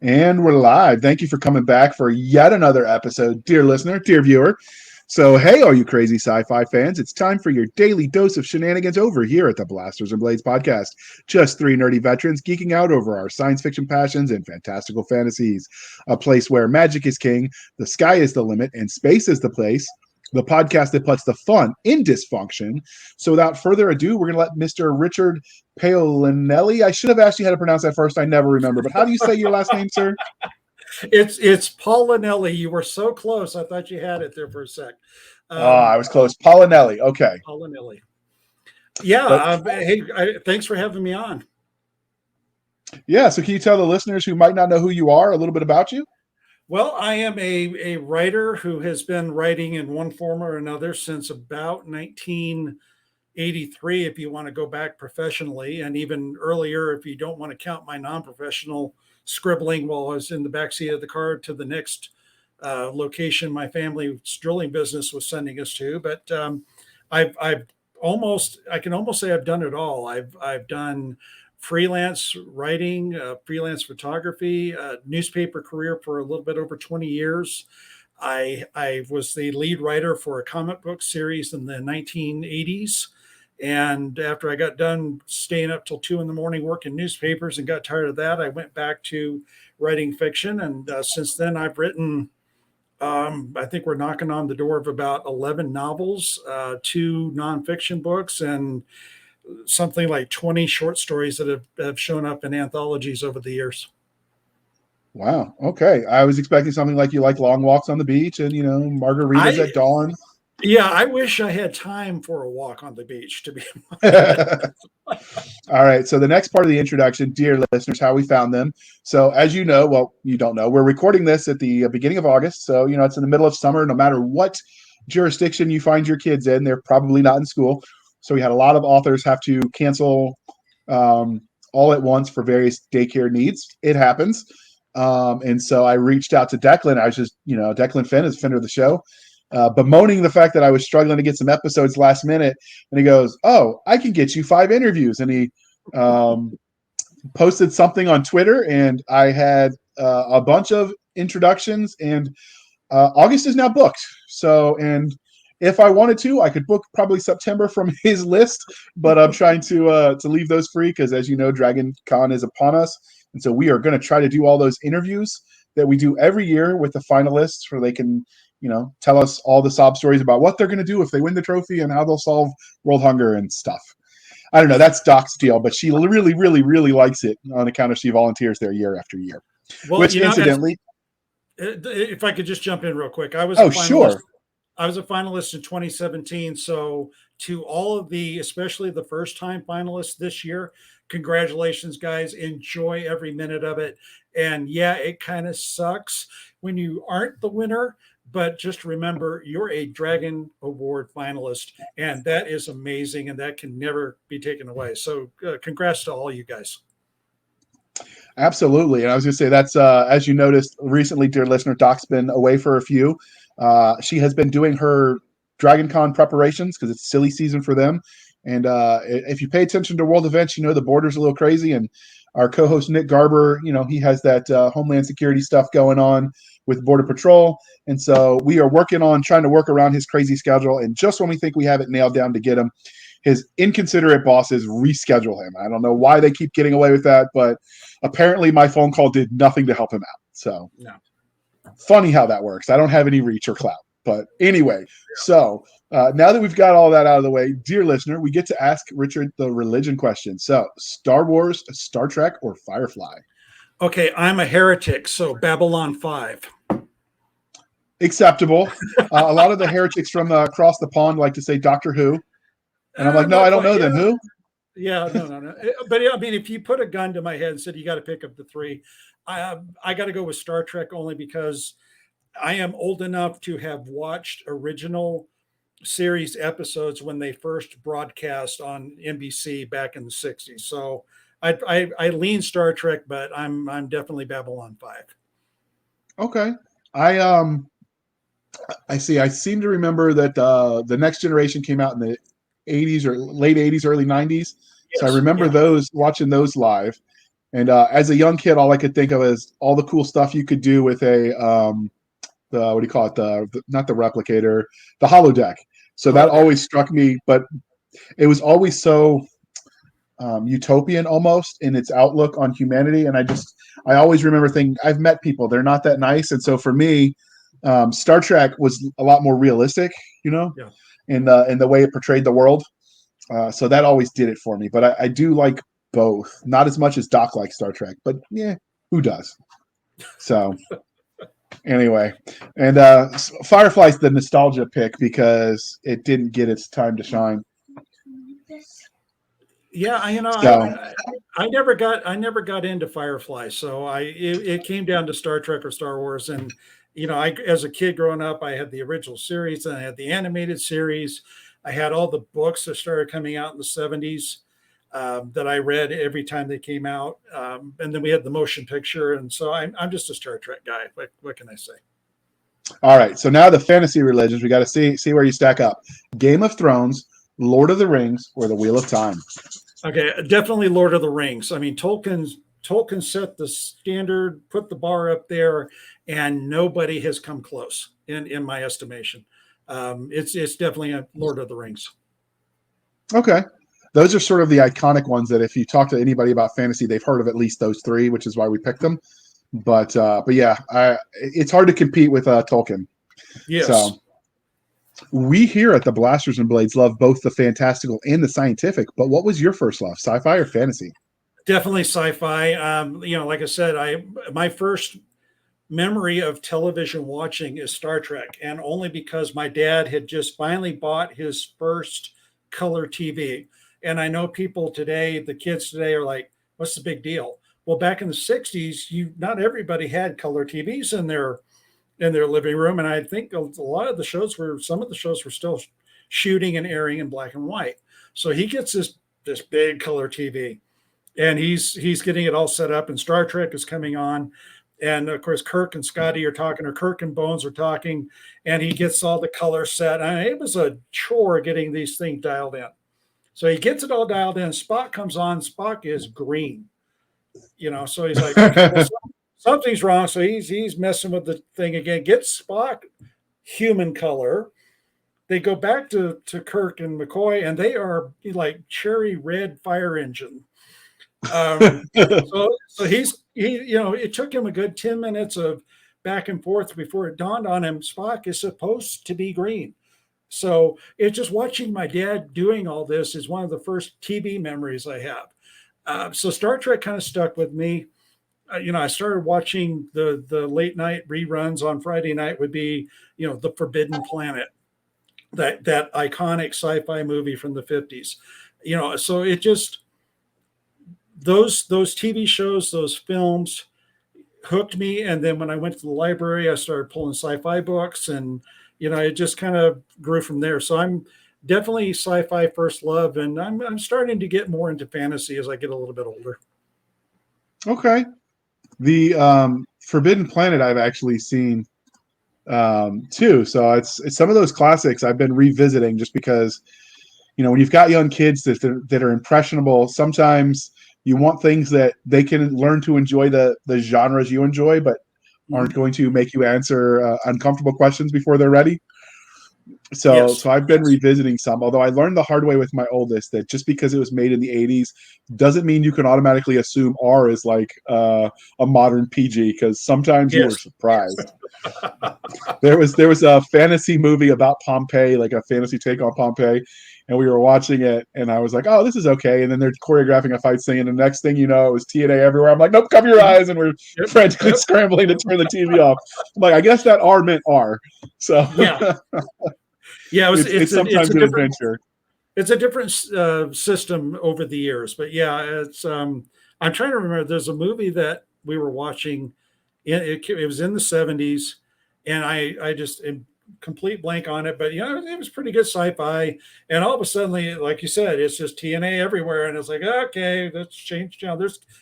And we're live. Thank you for coming back for yet another episode, dear listener, dear viewer. So, hey, all you crazy sci-fi fans, it's time for your daily dose of shenanigans over here at the Blasters and Blades podcast. Just three nerdy veterans geeking out over our science fiction passions and fantastical fantasies. A place where magic is king, the sky is the limit, and space is the place. The podcast that puts the fun in dysfunction. So, without further ado, we're going to let Mr. Richard Paolinelli. I should have asked you how to pronounce that first. I never remember. But how do you say your last name, sir? It's Paolinelli. You were so close. I thought you had it there for a sec. I was close. Paolinelli. Okay. Paolinelli. Yeah. Hey, thanks for having me on. Yeah. So can you tell the listeners who might not know who you are a little bit about you? Well, I am a writer who has been writing in one form or another since about 1983, if you want to go back professionally, and even earlier if you don't want to count my non-professional scribbling while I was in the backseat of the car to the next location my family's drilling business was sending us to. But I can almost say I've done it all. I've done freelance writing, freelance photography, newspaper career for a little bit over 20 years. I was the lead writer for a comic book series in the 1980s. And after I got done staying up till 2 a.m. working newspapers and got tired of that, I went back to writing fiction. And since then, I've written, I think we're knocking on the door of about 11 novels, 2 nonfiction books, and something like 20 short stories that have shown up in anthologies over the years. Wow. Okay. I was expecting something like you like long walks on the beach and, margaritas at dawn. Yeah, I wish I had time for a walk on the beach, to be All right. So the next part of the introduction, dear listeners, how we found them. So as you know, well, you don't know, we're recording this at the beginning of August. So, it's in the middle of summer. No matter what jurisdiction you find your kids in, they're probably not in school. So we had a lot of authors have to cancel all at once for various daycare needs. It happens. And so I reached out to Declan. I was just, Declan Finn is a friend of the show. Bemoaning the fact that I was struggling to get some episodes last minute. And he goes, "Oh, I can get you 5 interviews." And he posted something on Twitter, and I had a bunch of introductions, and August is now booked. So, and if I wanted to, I could book probably September from his list, but I'm trying to leave those free because, as you know, Dragon Con is upon us. And so we are going to try to do all those interviews that we do every year with the finalists where they can tell us all the sob stories about what they're going to do if they win the trophy and how they'll solve world hunger and stuff. I don't know. That's Doc's deal, but she really, really, really likes it on account of she volunteers there year after year. Well, which, incidentally, if I could just jump in real quick, I was sure. I was a finalist in 2017. So to all of especially the first-time finalists this year, congratulations, guys. Enjoy every minute of it. And yeah, it kind of sucks when you aren't the winner, but just remember you're a Dragon Award finalist, and that is amazing, and that can never be taken away. So congrats to all you guys. Absolutely. And I was going to say that's, as you noticed recently, dear listener, Doc's been away for a few. She has been doing her Dragon Con preparations because it's silly season for them. And if you pay attention to world events, the border's a little crazy. And our co-host, Nick Garber, he has that Homeland Security stuff going on with Border Patrol. And so we are working on trying to work around his crazy schedule. And just when we think we have it nailed down to get him, his inconsiderate bosses reschedule him. I don't know why they keep getting away with that, but apparently my phone call did nothing to help him out. So Funny how that works. I don't have any reach or clout. But anyway, so now that we've got all that out of the way, dear listener, we get to ask Richard the religion question. So Star Wars, Star Trek, or Firefly? Okay, I'm a heretic, so Babylon 5. Acceptable. A lot of the heretics from across the pond like to say Doctor Who. And I'm like, no, I don't know them. Who? Yeah, no. But I mean, if you put a gun to my head and said you got to pick up the 3, I got to go with Star Trek only because I am old enough to have watched original series episodes when they first broadcast on NBC back in the 60s. So I lean Star Trek, but I'm definitely Babylon 5. Okay. I see. I seem to remember that the Next Generation came out in the 80s or late 80s, early 90s. Yes, so I remember watching those live. And as a young kid, all I could think of is all the cool stuff you could do with a the what do you call it? The not the replicator, the holodeck. So that Holodeck. always struck me, but it was always so utopian almost in its outlook on humanity. And I always remember thinking, I've met people, they're not that nice. And so for me, Star Trek was a lot more realistic, Yeah. in the way it portrayed the world. So that always did it for me. But I do like both, not as much as Doc likes Star Trek, but yeah, who does? So anyway, and Firefly's the nostalgia pick because it didn't get its time to shine. Yeah, So I never got into Firefly, so it came down to Star Trek or Star Wars, and I as a kid growing up, I had the original series, and I had the animated series, I had all the books that started coming out in the '70s that I read every time they came out, and then we had the motion picture, and so I'm just a Star Trek guy. What can I say? all right, so now the fantasy religions, we got to see where you stack up. Game of Thrones, Lord of the Rings, or the Wheel of Time. Okay, definitely Lord of the Rings. I mean, Tolkien set the standard, put the bar up there, and nobody has come close in my estimation. It's definitely a Lord of the Rings. Okay. Those are sort of the iconic ones that if you talk to anybody about fantasy, they've heard of at least those three, which is why we picked them. But yeah, it's hard to compete with Tolkien. Yes, So we here at the Blasters and Blades love both the fantastical and the scientific. But what was your first love, sci-fi or fantasy? definitely sci-fi. Like I said, my first memory of television watching is Star Trek, and only because my dad had just finally bought his first color TV. And I know people today, the kids today are like, what's the big deal? Well, back in the '60s, not everybody had color TVs in their living room, and I think a lot of the shows some of the shows were still shooting and airing in black and white. So he gets this big color TV, and he's getting it all set up, and Star Trek is coming on, and of course Kirk and Scotty are talking, or Kirk and Bones are talking, and he gets all the color set. I mean, it was a chore getting these things dialed in. So he gets it all dialed in. Spock comes on. Spock is green, So he's like, okay, well, something's wrong. So he's messing with the thing again. Gets Spock human color. They go back to Kirk and McCoy, and they are like cherry red fire engine. So it took him a good 10 minutes of back and forth before it dawned on him Spock is supposed to be green. So it's just watching my dad doing all this is one of the first TV memories I have. So Star Trek kind of stuck with me. I started watching the late night reruns on Friday night would be, The Forbidden Planet, that iconic sci-fi movie from the '50s. So it just those TV shows, those films hooked me. And then when I went to the library, I started pulling sci-fi books, and it just kind of grew from there. So I'm definitely sci-fi first love, and I'm starting to get more into fantasy as I get a little bit older. Okay. The Forbidden Planet I've actually seen too. So it's some of those classics I've been revisiting just because, when you've got young kids that are impressionable, sometimes you want things that they can learn to enjoy the genres you enjoy, but aren't going to make you answer uncomfortable questions before they're ready. So I've been revisiting some, although I learned the hard way with my oldest that just because it was made in the '80s doesn't mean you can automatically assume R is like a modern PG, because sometimes you were surprised. There was a fantasy movie about Pompeii, like a fantasy take on Pompeii, and we were watching it, and I was like, "Oh, this is okay." And then they're choreographing a fight scene, and the next thing you know, it was TNA everywhere. I'm like, "Nope, cover your eyes!" And we're frantically scrambling to turn the TV off. I'm like, I guess that R meant R. So yeah, it's sometimes an adventure. It's a different system over the years, but yeah, it's. I'm trying to remember. There's a movie that we were watching. It was in the '70s, and I just complete blank on it, but it was pretty good sci-fi. And all of a sudden, like you said, it's just TNA everywhere, and it's like, okay, let's change channel.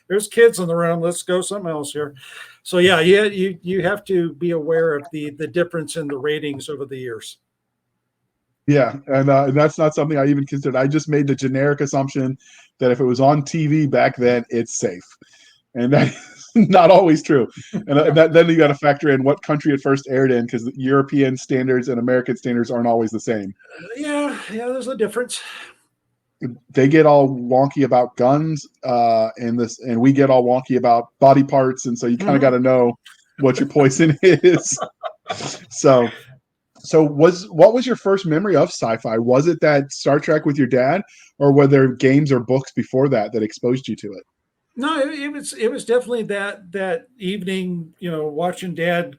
There's kids in the room. Let's go something else here. So yeah, you have to be aware of the difference in the ratings over the years. Yeah, and that's not something I even considered. I just made the generic assumption that if it was on TV back then, it's safe. and that is not always true. And then you got to factor in what country it first aired in, because European standards and American standards aren't always the same. Yeah, there's a difference. They get all wonky about guns, and we get all wonky about body parts, and so you kind of got to know what your poison is. So, what was your first memory of sci-fi? Was it that Star Trek with your dad, or were there games or books before that exposed you to it? No, it was definitely that evening, watching Dad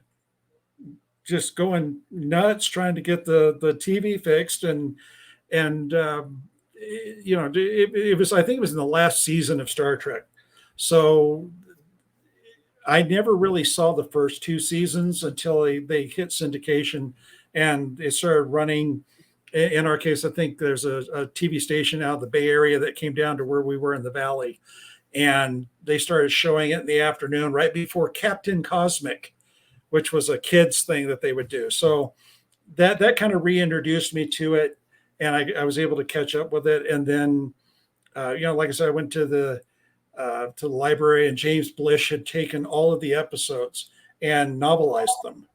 just going nuts trying to get the TV fixed, and it was, I think it was in the last season of Star Trek, so I never really saw the first two seasons until they hit syndication, and they started running. In our case, I think there's a TV station out of the Bay Area that came down to where we were in the Valley, and they started showing it in the afternoon right before Captain Cosmic, which was a kids thing that they would do. So that kind of reintroduced me to it, and I was able to catch up with it. And then, like I said, I went to the library, and James Blish had taken all of the episodes and novelized them,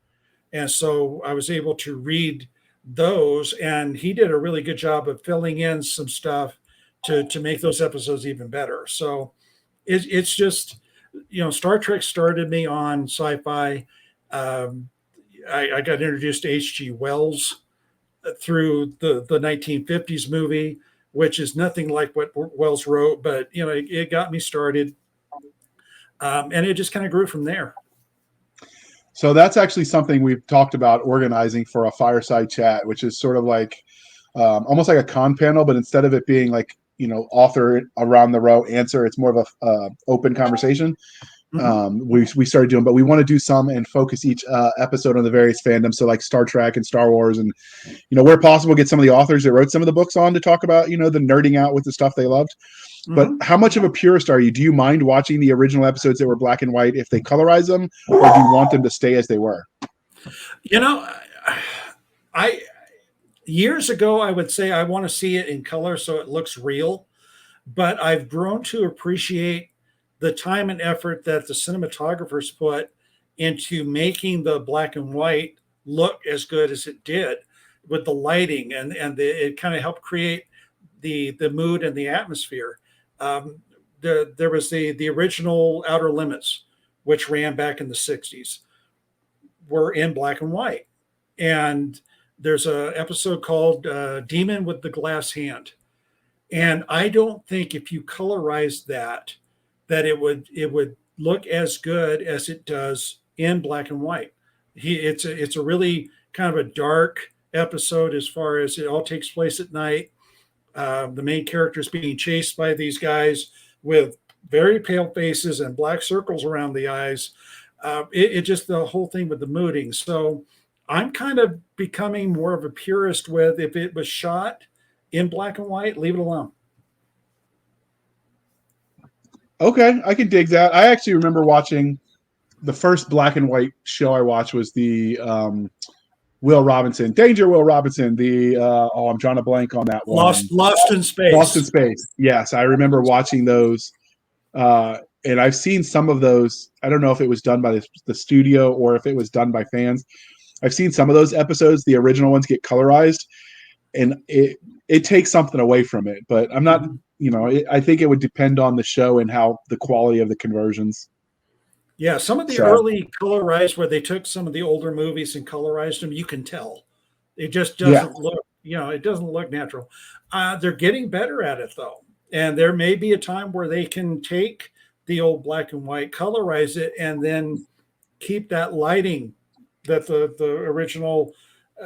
and so I was able to read those, and he did a really good job of filling in some stuff to make those episodes even better. So it's just, Star Trek started me on sci-fi. I got introduced to H.G. Wells through the 1950s movie, which is nothing like what Wells wrote, but it got me started, and it just kind of grew from there. So that's actually something we've talked about organizing for a fireside chat, which is sort of like almost like a con panel, but instead of it being like, author around the row answer, it's more of a open conversation. We started doing, but we want to do some and focus each episode on the various fandoms. So like Star Trek and Star Wars, and where possible, get some of the authors that wrote some of the books on to talk about the nerding out with the stuff they loved. But how much of a purist are you? Do you mind watching the original episodes that were black and white if they colorize them, or do you want them to stay as they were? I years ago I would say I want to see it in color so it looks real, but I've grown to appreciate the time and effort that the cinematographers put into making the black and white look as good as it did, with the lighting, and it kind of helped create the mood and the atmosphere. There was the original Outer Limits, which ran back in the 60s, were in black and white. And there's a episode called Demon with the Glass Hand. And I don't think if you colorize that it would look as good as it does in black and white. It's a really kind of a dark episode, as far as it all takes place at night. The main character is being chased by these guys with very pale faces and black circles around the eyes. It just, the whole thing with the mooding. So I'm kind of becoming more of a purist with, if it was shot in black and white, leave it alone. Okay, I can dig that. I actually remember watching the first black and white show I watched was the Will Robinson, Danger Will Robinson. I'm drawing a blank on that one. Lost in Space. Lost in Space. Yes, I remember watching those, and I've seen some of those. I don't know if it was done by the studio or if it was done by fans. I've seen some of those episodes. The original ones get colorized, and it takes something away from it. But I'm not. I think it would depend on the show and how the quality of the conversions. Yeah, some of the early colorized, where they took some of the older movies and colorized them, you can tell it just doesn't look, it doesn't look natural. They're getting better at it, though, and there may be a time where they can take the old black and white, colorize it, and then keep that lighting that the original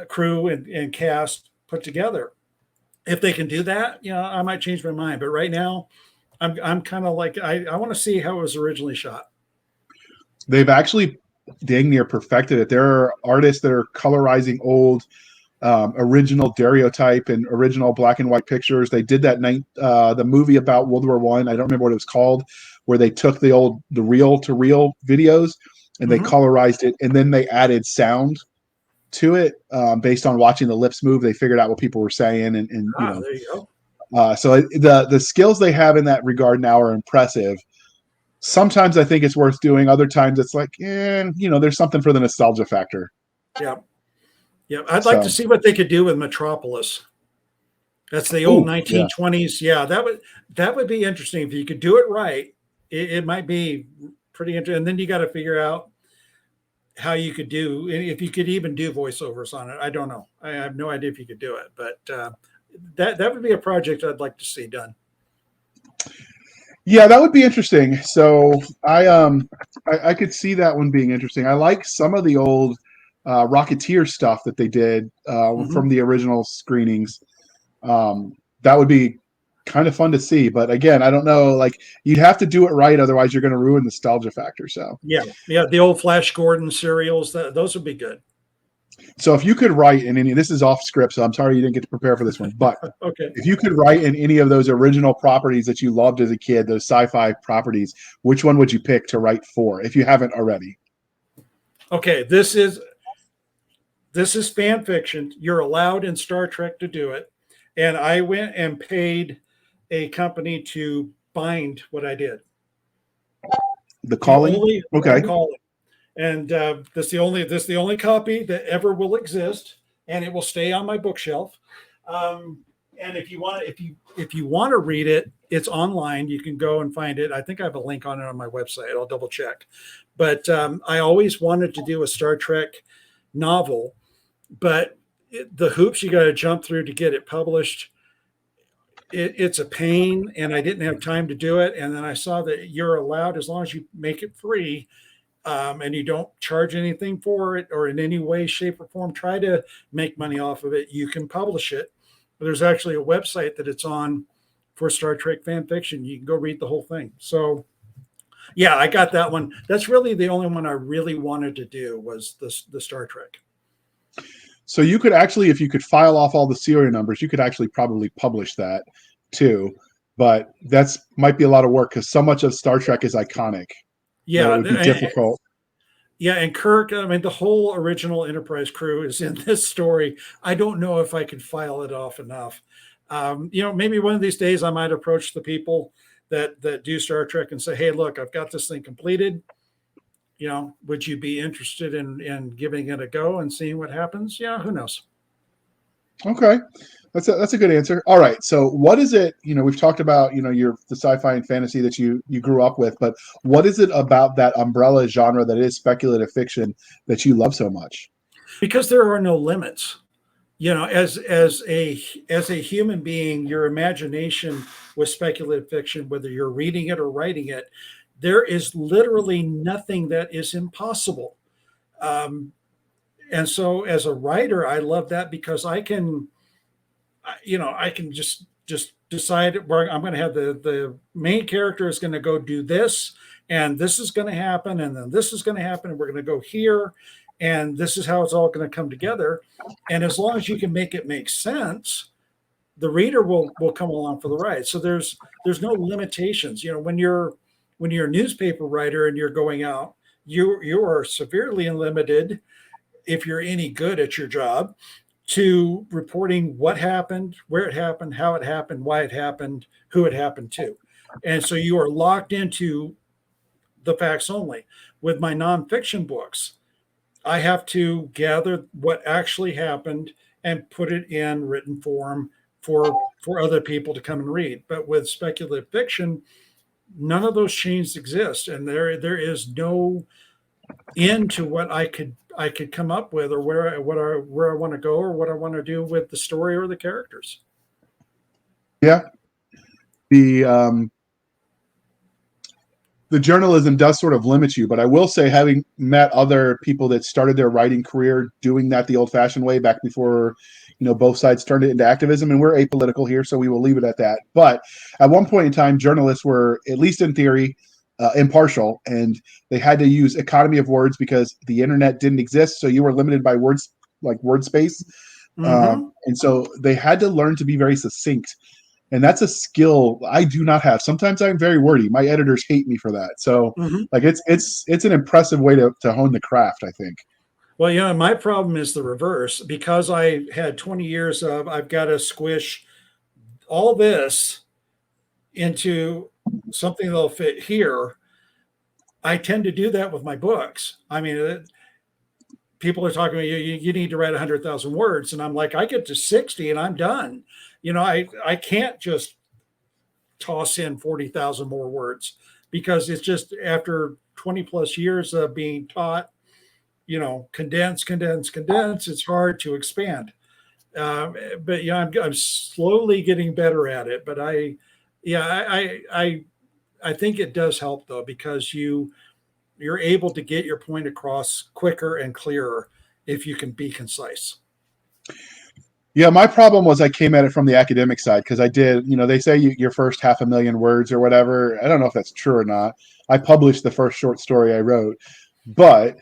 crew and cast put together. If they can do that, I might change my mind. But right now, I'm kind of like, I want to see how it was originally shot. They've actually dang near perfected it. There are artists that are colorizing old original daguerreotype and original black and white pictures. They did that the movie about World War I. I don't remember what it was called, where they took the reel-to-reel videos and they colorized it, and then they added sound to it based on watching the lips move. They figured out what people were saying, and there you go. So the skills they have in that regard now are impressive. Sometimes I think it's worth doing. Other times it's like, there's something for the nostalgia factor. Yeah. Yeah. I'd like to So, see what they could do with Metropolis. That's the old yeah. 1920s. Yeah, that would be interesting if you could do it right. It might be pretty interesting. And then you got to figure out how you could do, if you could even do voiceovers on it. I don't know. I have no idea if you could do it, but that would be a project I'd like to see done. Yeah, that would be interesting. So I could see that one being interesting. I like some of the old Rocketeer stuff that they did Hmm. from the original screenings. That would be kind of fun to see. But again, I don't know. Like you'd have to do it right, otherwise you're going to ruin the nostalgia factor. So, Yeah, yeah, the old Flash Gordon serials, those would be good. so if you could write in any, this is off script, so I'm sorry you didn't get to prepare for this one. But Okay. if you could write in any of those original properties that you loved as a kid, those sci-fi properties, which one would you pick to write for if you haven't already? Okay, this is fan fiction. You're allowed in Star Trek to do it. And I went and paid a company to bind what I did. The The Calling? only Okay. the calling. And this the only copy that ever will exist, and it will stay on my bookshelf. And if you want to read it, it's online. You can go and find it. I think I have a link on it on my website. I'll double check. But I always wanted to do a Star Trek novel, but the hoops you got to jump through to get it published, it's a pain, and I didn't have time to do it. And then I saw that you're allowed, as long as you make it free, and you don't charge anything for it or in any way, shape, or form try to make money off of it, you can publish it. But there's actually a website that it's on for Star Trek fan fiction. You can go read the whole thing. So yeah, I got that one. That's really the only one I really wanted to do, was the Star Trek. So you could actually, if you could file off all the serial numbers, you could actually probably publish that too. But that's might be a lot of work because so much of Star Trek is iconic that it Yeah, would be difficult. yeah, and Kirk, I mean, the whole original Enterprise crew is in this story. I don't know if I could file it off enough. Maybe one of these days I might approach the people that do Star Trek and say, "Hey, look, I've got this thing completed. Would you be interested in giving it a go and seeing what happens?" Yeah, who knows? Okay. That's a good answer. All right. So what is it, we've talked about, the sci-fi and fantasy that you grew up with, but what is it about that umbrella genre that is speculative fiction that you love so much? Because there are no limits. As a human being, your imagination with speculative fiction, whether you're reading it or writing it, there is literally nothing that is impossible. Um, and so, as a writer, I love that because I can just decide where I'm going to have the main character is going to go do this, and this is going to happen, and then this is going to happen, and we're going to go here, and this is how it's all going to come together. And as long as you can make it make sense, the reader will come along for the ride. So there's no limitations. When you're a newspaper writer and you're going out, you are severely limited, if you're any good at your job, to reporting what happened, where it happened, how it happened, why it happened, who it happened to. And so you are locked into the facts only. With my nonfiction books, I have to gather what actually happened and put it in written form for other people to come and read. But with speculative fiction, none of those chains exist, and there is no end to what I could come up with, or where I want to go, or what I want to do with the story or the characters. Yeah. The the journalism does sort of limit you, but I will say, having met other people that started their writing career doing that the old-fashioned way back before, both sides turned it into activism, and we're apolitical here, so we will leave it at that. But at one point in time, journalists were, at least in theory, impartial, and they had to use economy of words because the internet didn't exist, so you were limited by words, like word space, Mm-hmm. and so they had to learn to be very succinct, and that's a skill I do not have. Sometimes I'm very wordy. My editors hate me for that. So Mm-hmm. like it's an impressive way to hone the craft, I think. Well, my problem is the reverse, because I had 20 years of I've got to squish all this into something that'll fit here. I tend to do that with my books. I mean, people are talking about you need to write 100,000 words, and I'm like, I get to 60 and I'm done. I can't just toss in 40,000 more words, because it's just after 20 plus years of being taught, condense, condense, condense. It's hard to expand. But I'm slowly getting better at it. But yeah, I think it does help though, because you're able to get your point across quicker and clearer if you can be concise. Yeah, my problem was I came at it from the academic side because I did, they say your first 500,000 words or whatever. I don't know if that's true or not. I published the first short story I wrote, but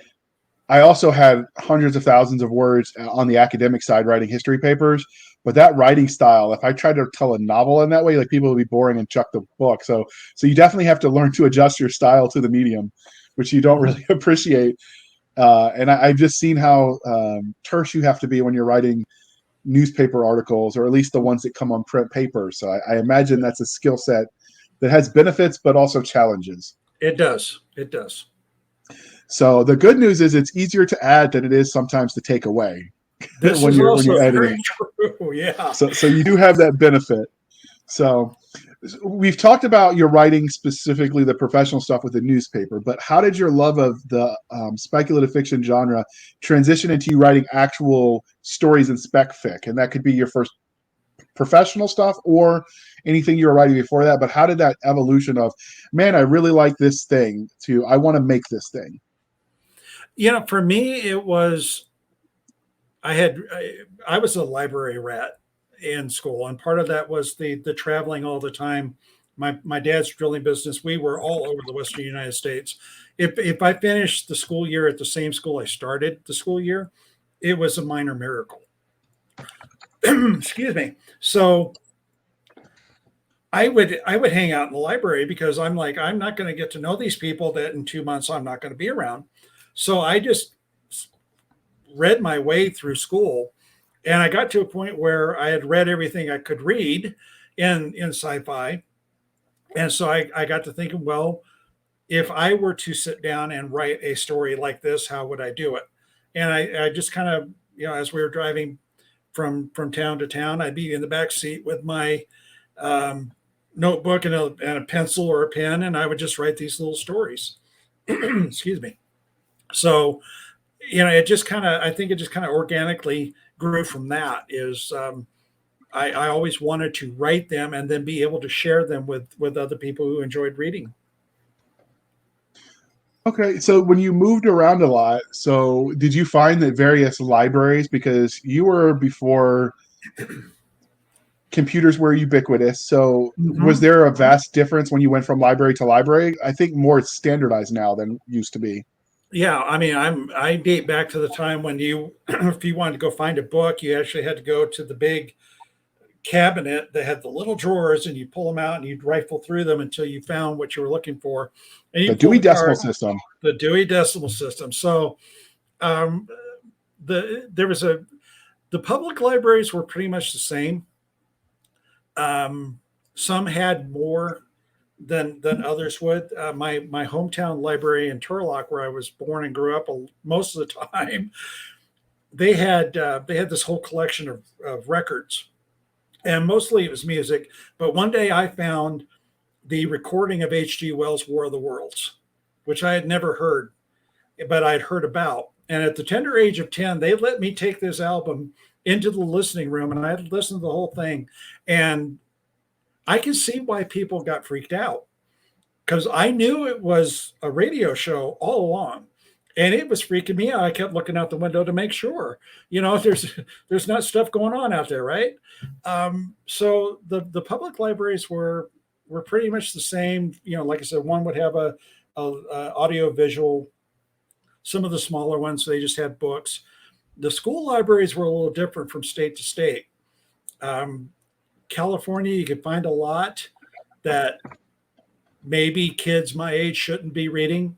I also had hundreds of thousands of words on the academic side writing history papers. But that writing style, if I tried to tell a novel in that way, like people would be boring and chuck the book. So you definitely have to learn to adjust your style to the medium, which you don't really appreciate. And I've just seen how terse you have to be when you're writing newspaper articles, or at least the ones that come on print paper. So I imagine that's a skill set that has benefits, but also challenges. It does. It does. So the good news is it's easier to add than it is sometimes to take away This when is you're also editing. very true. Yeah. So you do have that benefit. So we've talked about your writing, specifically the professional stuff with the newspaper, but how did your love of the speculative fiction genre transition into you writing actual stories in spec fic? And that could be your first professional stuff or anything you were writing before that. But how did that evolution of, man, I really like this thing, to I want to make this thing? For me, it was, I was a library rat in school, and part of that was the traveling all the time. My dad's drilling business. We were all over the Western United States. If I finished the school year at the same school I started the school year, it was a minor miracle. Excuse me. So I would hang out in the library, because I'm like, I'm not going to get to know these people that in 2 months I'm not going to be around. So I just read my way through school, and I got to a point where I had read everything I could read in sci-fi. And so I got to thinking, well, if I were to sit down and write a story like this, how would I do it? And I just kind of, as we were driving from town to town, I'd be in the back seat with my notebook and a pencil or a pen, and I would just write these little stories. Excuse me. So, it just kind of, I think it just kind of organically grew from that. Is I always wanted to write them and then be able to share them with other people who enjoyed reading. Okay, so when you moved around a lot, so did you find that various libraries, because you were before computers were ubiquitous, so was there a vast difference when you went from library to library? I think more standardized now than used to be. Yeah, I mean, I date back to the time when if you wanted to go find a book, you actually had to go to the big cabinet that had the little drawers, and you pull them out and you'd rifle through them until you found what you were looking for. And you The Dewey Decimal System. The Dewey Decimal System. So there was the public libraries were pretty much the same. Some had more than others would. My hometown library in Turlock, where I was born and grew up, most of the time, they had this whole collection of records, and mostly it was music. But one day I found the recording of H.G. Wells' War of the Worlds, which I had never heard, but I'd heard about. And at the tender age of 10, they let me take this album into the listening room, and I had listened to the whole thing. And I can see why people got freaked out, because I knew it was a radio show all along, and it was freaking me out. I kept looking out the window to make sure, there's not stuff going on out there, right? So the public libraries were pretty much the same. Like I said, one would have a audio visual. Some of the smaller ones, they just had books. The school libraries were a little different from state to state. California, you could find a lot that maybe kids my age shouldn't be reading.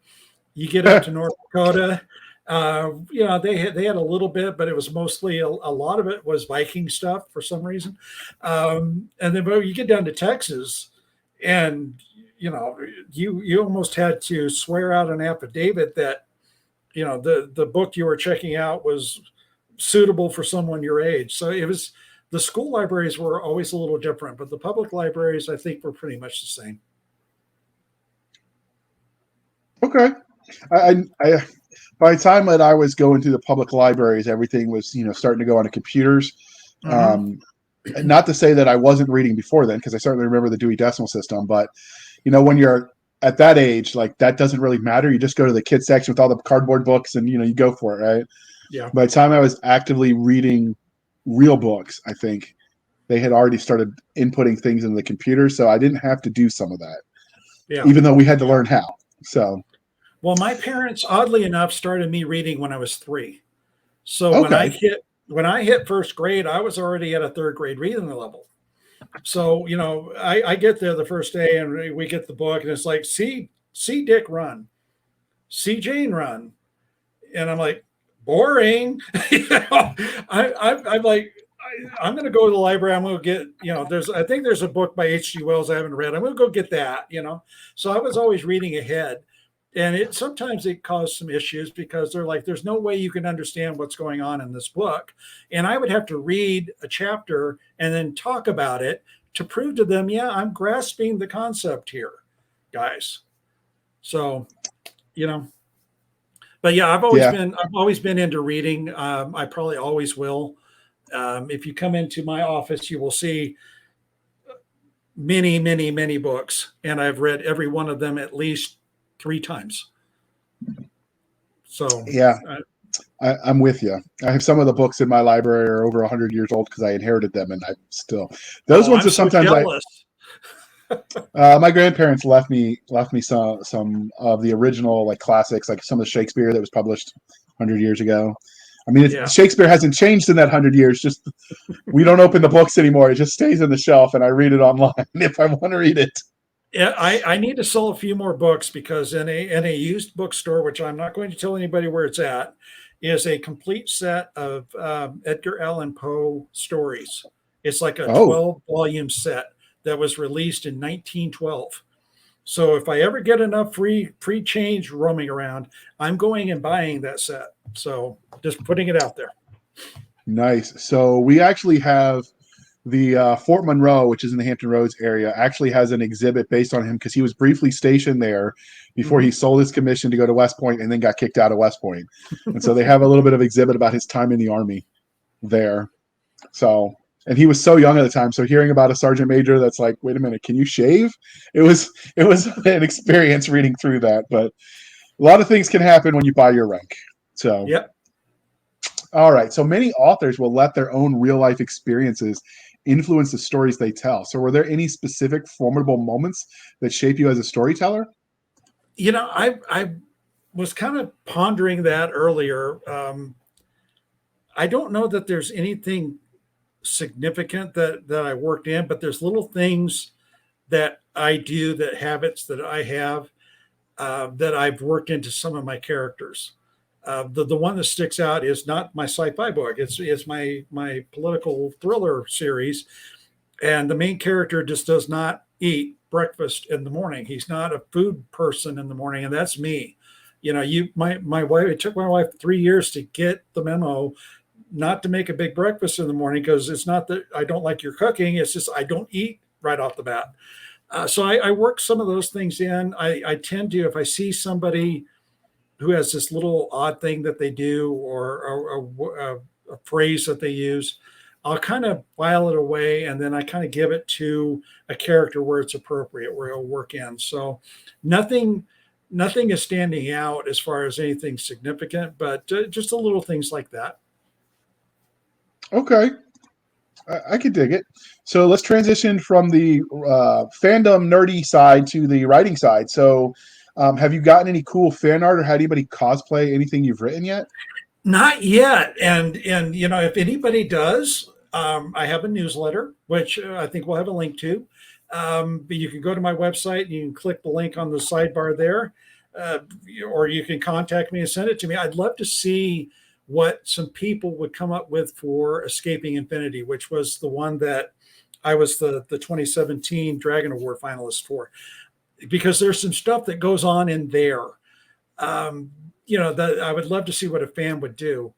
You get up to North Dakota, they had a little bit, but it was mostly a lot of it was Viking stuff for some reason. And then, but you get down to Texas, And you almost had to swear out an affidavit that the book you were checking out was suitable for someone your age. So it was, the school libraries were always a little different, but the public libraries, I think, were pretty much the same. Okay. I by the time that I was going through the public libraries, everything was, starting to go onto computers. Mm-hmm. Not to say that I wasn't reading before then, because I certainly remember the Dewey Decimal System, but when you're at that age, like, that doesn't really matter. You just go to the kids section with all the cardboard books and you go for it, right? Yeah. By the time I was actively reading real books, I think they had already started inputting things into the computer, so I didn't have to do some of that. Yeah. Even though we had to learn how. So, well, my parents, oddly enough, started me reading when I was 3. So okay. when I hit first grade, I was already at a third grade reading level. So, I get there the first day and we get the book and it's like, see Dick run, see Jane run. And I'm like, boring. I'm like, I'm going to go to the library. I'm going to get, I think there's a book by H.G. Wells I haven't read. I'm going to go get that, So I was always reading ahead. And sometimes it caused some issues because they're like, there's no way you can understand what's going on in this book. And I would have to read a chapter and then talk about it to prove to them, yeah, I'm grasping the concept here, guys. So, but yeah, I've always been into reading. I probably always will. If you come into my office, you will see many, many, many books, and I've read every one of them at least 3 times. So yeah, I'm with you. I have some of the books in my library are over 100 years old because I inherited them, and I still those ones I'm are sometimes so jealous. My grandparents left me some of the original, like, classics, like some of the Shakespeare that was published 100 years ago. I mean, Shakespeare hasn't changed in that 100 years. Just we don't open the books anymore. It just stays on the shelf, and I read it online if I want to read it. Yeah, I need to sell a few more books because in a used bookstore, which I'm not going to tell anybody where it's at, is a complete set of Edgar Allan Poe stories. It's like a 12-volume set that was released in 1912. So if I ever get enough free change roaming around, I'm going and buying that set. So just putting it out there. Nice. So we actually have the Fort Monroe, which is in the Hampton Roads area, actually has an exhibit based on him because he was briefly stationed there before he sold his commission to go to West Point and then got kicked out of West Point. And so they have a little bit of exhibit about his time in the Army there. So, and he was so young at the time. So hearing about a sergeant major that's like, wait a minute, can you shave? It was an experience reading through that. But a lot of things can happen when you buy your rank. So, yep. All right. So many authors will let their own real life experiences influence the stories they tell. So were there any specific formidable moments that shape you as a storyteller? I was kind of pondering that earlier. I don't know that there's anything significant that I worked in, but there's little things that I do, that habits that I have that I've worked into some of my characters. The one that sticks out is not my sci-fi book. It's my political thriller series, and the main character just does not eat breakfast in the morning. He's not a food person in the morning, and that's me. My wife. It took my wife 3 years to get the memo not to make a big breakfast in the morning, because it's not that I don't like your cooking. It's just I don't eat right off the bat. So I work some of those things in. I tend to, if I see somebody who has this little odd thing that they do, or a phrase that they use, I'll kind of file it away, and then I kind of give it to a character where it's appropriate, where it'll work in. So nothing is standing out as far as anything significant, but just the little things like that. Okay. I could dig it. So let's transition from the fandom nerdy side to the writing side. So have you gotten any cool fan art, or had anybody cosplay anything you've written yet? Not yet. And if anybody does, I have a newsletter, which I think we'll have a link to. But you can go to my website and you can click the link on the sidebar there, or you can contact me and send it to me. I'd love to see what some people would come up with for Escaping Infinity, which was the one that I was the 2017 Dragon Award finalist for, because there's some stuff that goes on in there. That I would love to see what a fan would do.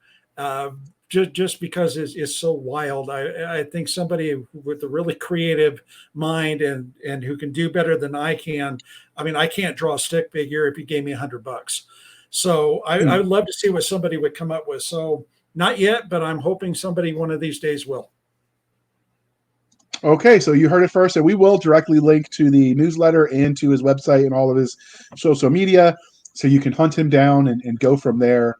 Just because it's so wild. I think somebody with a really creative mind and who can do better than I can. I mean, I can't draw a stick figure if you gave me $100. So I would love to see what somebody would come up with. So not yet, but I'm hoping somebody one of these days will. Okay, so you heard it first, and we will directly link to the newsletter and to his website and all of his social media, so you can hunt him down and go from there.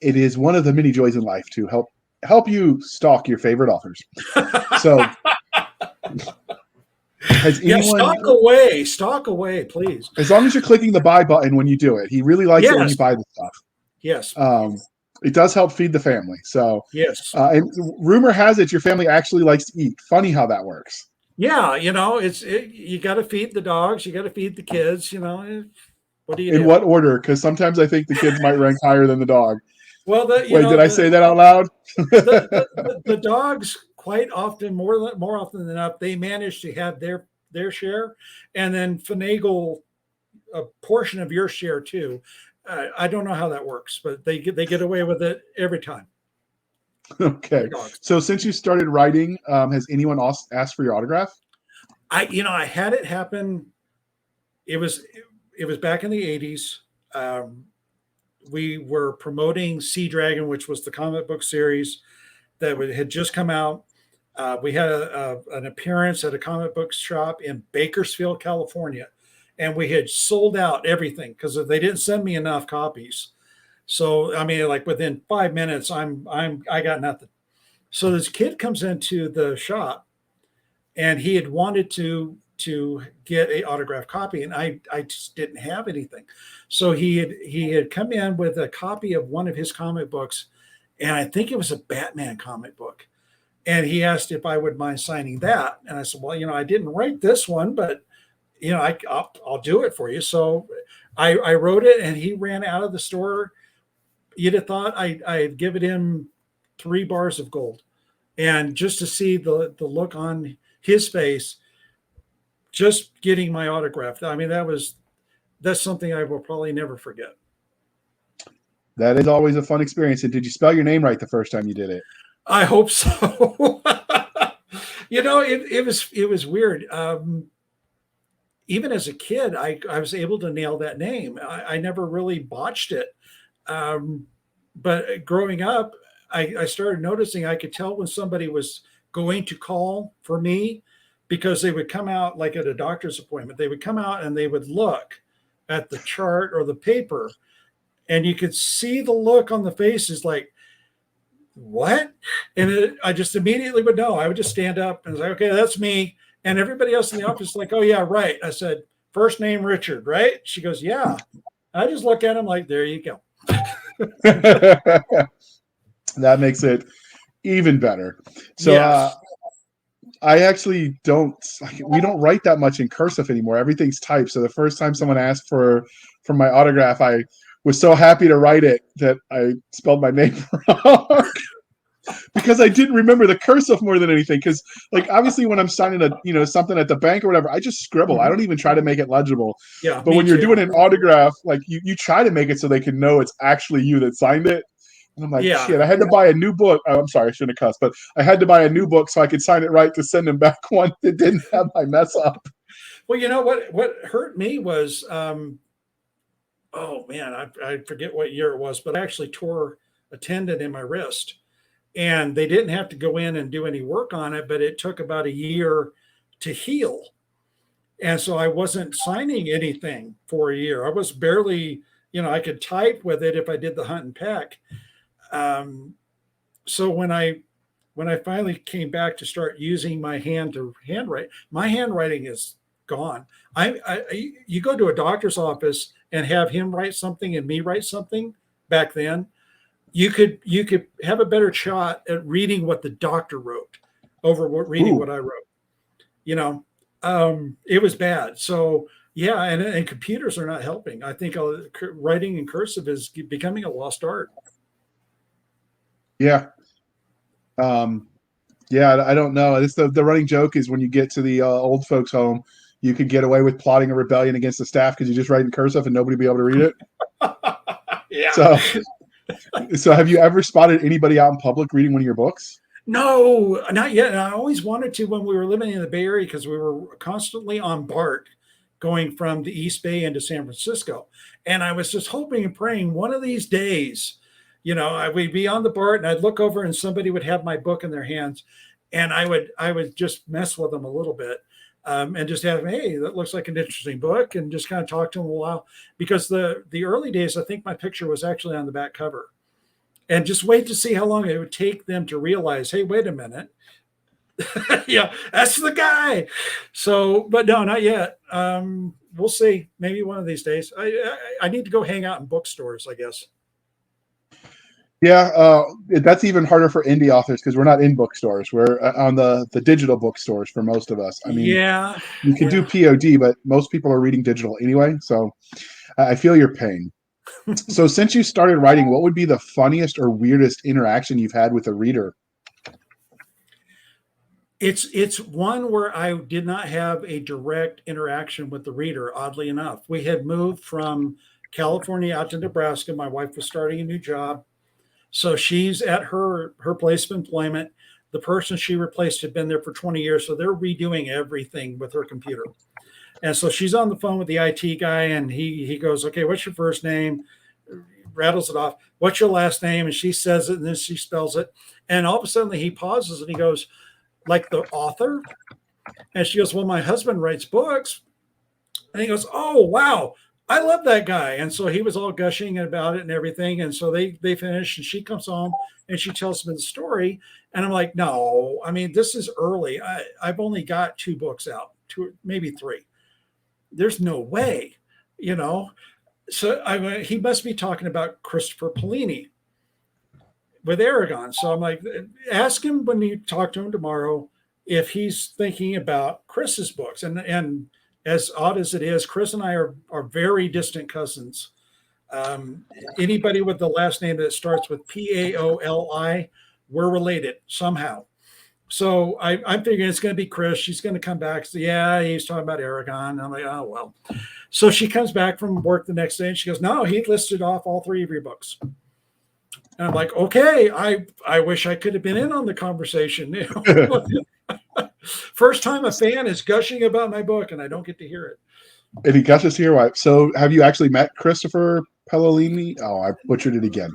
It is one of the many joys in life to help you stalk your favorite authors. So, has anyone? Stalk away, please. As long as you're clicking the buy button when you do it, he really likes it when you buy the stuff. Yes. It does help feed the family. So yes. And rumor has it your family actually likes to eat. Funny how that works. Yeah, you got to feed the dogs, you got to feed the kids. What do you In do? what order? Because sometimes I think the kids might rank higher than the dog. Well, did I say that out loud? the dogs quite often, more often than not, they manage to have their share, and then finagle a portion of your share too. I don't know how that works, but they get away with it every time. Okay. So since you started writing, has anyone else asked for your autograph? I had it happen. It was back in the 80s. We were promoting Sea Dragon, which was the comic book series that had just come out. We had an appearance at a comic book shop in Bakersfield, California, and we had sold out everything because they didn't send me enough copies. So I mean, like within 5 minutes, I got nothing. So this kid comes into the shop, and he had wanted to get a autographed copy, and I just didn't have anything. So he had come in with a copy of one of his comic books, and I think it was a Batman comic book. And he asked if I would mind signing that, and I said, well, I didn't write this one, but I'll do it for you. So I wrote it, and he ran out of the store. You'd have thought I'd given him 3 bars of gold, and just to see the look on his face, just getting my autograph. I mean, that's something I will probably never forget. That is always a fun experience. And did you spell your name right the first time you did it? I hope so. It was weird. Even as a kid, I was able to nail that name. I never really botched it. But growing up, I started noticing I could tell when somebody was going to call for me, because they would come out, like at a doctor's appointment, they would come out and they would look at the chart or the paper, and you could see the look on the faces like, what? And I just immediately would know. I would just stand up and say, okay, that's me. And everybody else in the office like, oh yeah, right. I said, first name Richard, right? She goes, yeah. I just look at him like, there you go. That makes it even better. So yes. I actually we don't write that much in cursive anymore. Everything's typed. So the first time someone asked for my autograph, I was so happy to write it that I spelled my name wrong. Because I didn't remember the cursive more than anything. Because like obviously when I'm signing something at the bank or whatever, I just scribble. I don't even try to make it legible. Yeah. But when you're doing an autograph, like you try to make it so they can know it's actually you that signed it. And I'm like, shit, I had to buy a new book. Oh, I'm sorry, I shouldn't have cussed, but I had to buy a new book so I could sign it right to send them back one that didn't have my mess up. Well, you know what hurt me was, oh man, I forget what year it was, but I actually tore a tendon in my wrist. And they didn't have to go in and do any work on it, but it took about a year to heal. And so I wasn't signing anything for a year. I was barely, I could type with it if I did the hunt and peck. So when I finally came back to start using my hand to handwrite, my handwriting is gone. You go to a doctor's office and have him write something and me write something back then, you could have a better shot at reading what the doctor wrote over reading what I wrote. It was bad. So yeah, and computers are not helping. I think writing in cursive is becoming a lost art. Yeah. Yeah, I don't know. It's the running joke is when you get to the old folks' home, you could get away with plotting a rebellion against the staff because you just write in cursive and nobody be able to read it. Yeah. So, so have you ever spotted anybody out in public reading one of your books? No, not yet. And I always wanted to when we were living in the Bay Area because we were constantly on BART going from the East Bay into San Francisco. And I was just hoping and praying one of these days, we'd be on the BART and I'd look over and somebody would have my book in their hands and I would just mess with them a little bit. And just have, hey, that looks like an interesting book, and just kind of talk to them a while. Because the early days, I think my picture was actually on the back cover, and just wait to see how long it would take them to realize, hey, wait a minute, yeah, that's the guy. So, but no, not yet. We'll see. Maybe one of these days. I need to go hang out in bookstores, I guess. Yeah, that's even harder for indie authors because we're not in bookstores. We're on the digital bookstores for most of us. I mean, Yeah, you can do POD, but most people are reading digital anyway. So I feel your pain. So since you started writing, what would be the funniest or weirdest interaction you've had with a reader? It's one where I did not have a direct interaction with the reader. Oddly enough, we had moved from California out to Nebraska. My wife was starting a new job. So she's at her place of employment. The person she replaced had been there for 20 years. So they're redoing everything with her computer. And so she's on the phone with the IT guy, and he goes, okay, what's your first name? Rattles it off. What's your last name? And she says it, and then she spells it. And all of a sudden he pauses and he goes, like the author? And she goes, well, my husband writes books. And he goes, oh, wow. I love that guy. And so he was all gushing about it and everything. And so they finish, and she comes home and she tells me the story. And I'm like, no, I mean, this is early. I've only got 2 books out, 2, maybe 3. There's no way, you know. So he must be talking about Christopher Paolini with Aragon. So I'm like, ask him when you talk to him tomorrow if he's thinking about Chris's books. And as odd as it is, Chris and I are very distant cousins. Anybody with the last name that starts with Paoli, we're related somehow. So I'm figuring it's going to be Chris. She's going to come back and say, yeah, he's talking about Aragon. I'm like, oh, well. So she comes back from work the next day and she goes, no, he listed off all 3 of your books. And I'm like, okay, I wish I could have been in on the conversation. First time a fan is gushing about my book and I don't get to hear it. If he gushes here, why? So have you actually met Christopher Paolini? Oh, I butchered it again.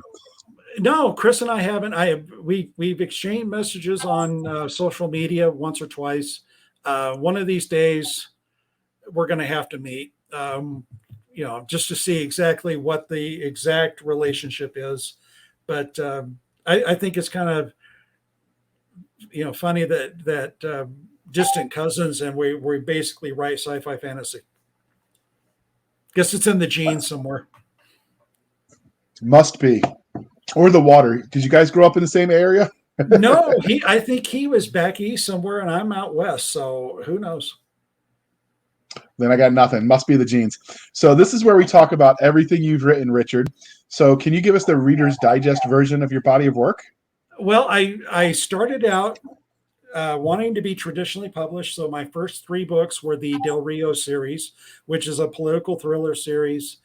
No, Chris and I haven't. We've exchanged messages on social media once or twice. One of these days, we're going to have to meet, just to see exactly what the exact relationship is. But I think it's kind of funny that distant cousins and we basically write sci-fi fantasy. Guess it's in the genes somewhere. Must be. Or the water. Did you guys grow up in the same area? No, I think he was back east somewhere and I'm out west. So who knows? Then I got nothing. Must be the genes. So this is where we talk about everything you've written, Richard. So can you give us the Reader's Digest version of your body of work? Well, I started out wanting to be traditionally published. So my first 3 books were the Del Rio series, which is a political thriller series.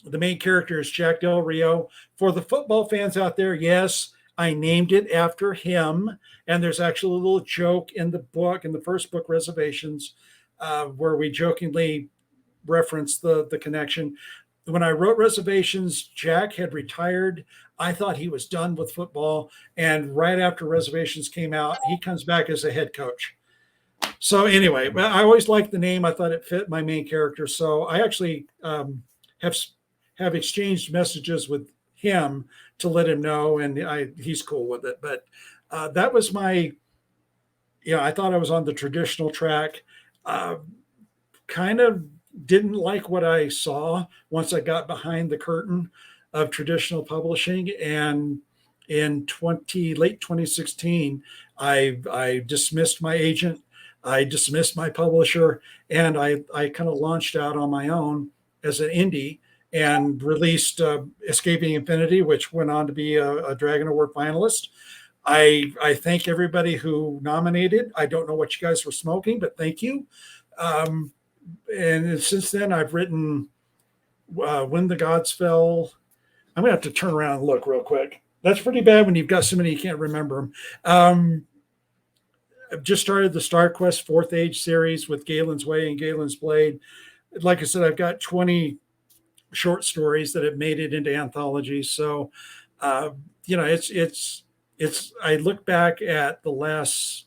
The main character is Jack Del Rio. For the football fans out there, yes, I named it after him. And there's actually a little joke in the book, in the first book, Reservations, where we jokingly reference the connection. When I wrote Reservations, Jack had retired. I thought he was done with football. And right after Reservations came out, he comes back as a head coach. So anyway, I always liked the name. I thought it fit my main character. So I actually have exchanged messages with him to let him know, and he's cool with it. But that was my, I thought I was on the traditional track. Kind of didn't like what I saw once I got behind the curtain of traditional publishing. And in late 2016, I dismissed my agent. I dismissed my publisher, and I kind of launched out on my own as an indie and released Escaping Infinity, which went on to be a Dragon Award finalist. I thank everybody who nominated. I don't know what you guys were smoking, but thank you. And since then, I've written When the Gods Fell. I'm going to have to turn around and look real quick. That's pretty bad when you've got so many you can't remember them. I've just started the Star Quest Fourth Age series with Galen's Way and Galen's Blade. Like I said, I've got 20 short stories that have made it into anthologies. So, it's. I look back at the last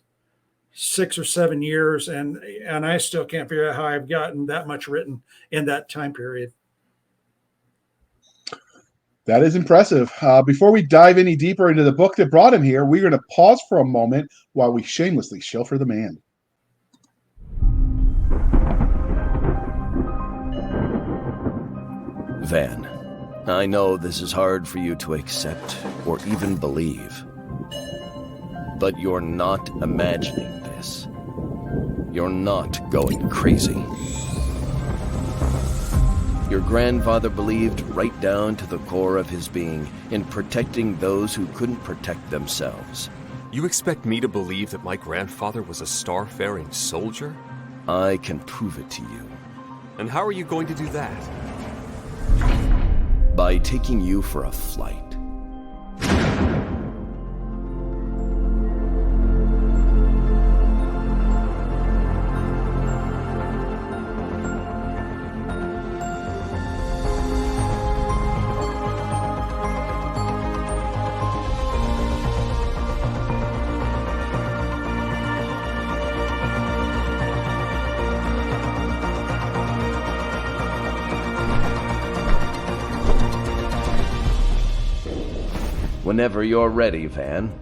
6 or 7 years, and I still can't figure out how I've gotten that much written in that time period. That is impressive. Before we dive any deeper into the book that brought him here, we're going to pause for a moment while we shamelessly shill for the man. Van, I know this is hard for you to accept or even believe, but you're not imagining this. You're not going crazy. Your grandfather believed right down to the core of his being in protecting those who couldn't protect themselves. You expect me to believe that my grandfather was a star-faring soldier? I can prove it to you. And how are you going to do that? By taking you for a flight. Whenever you're ready, Van.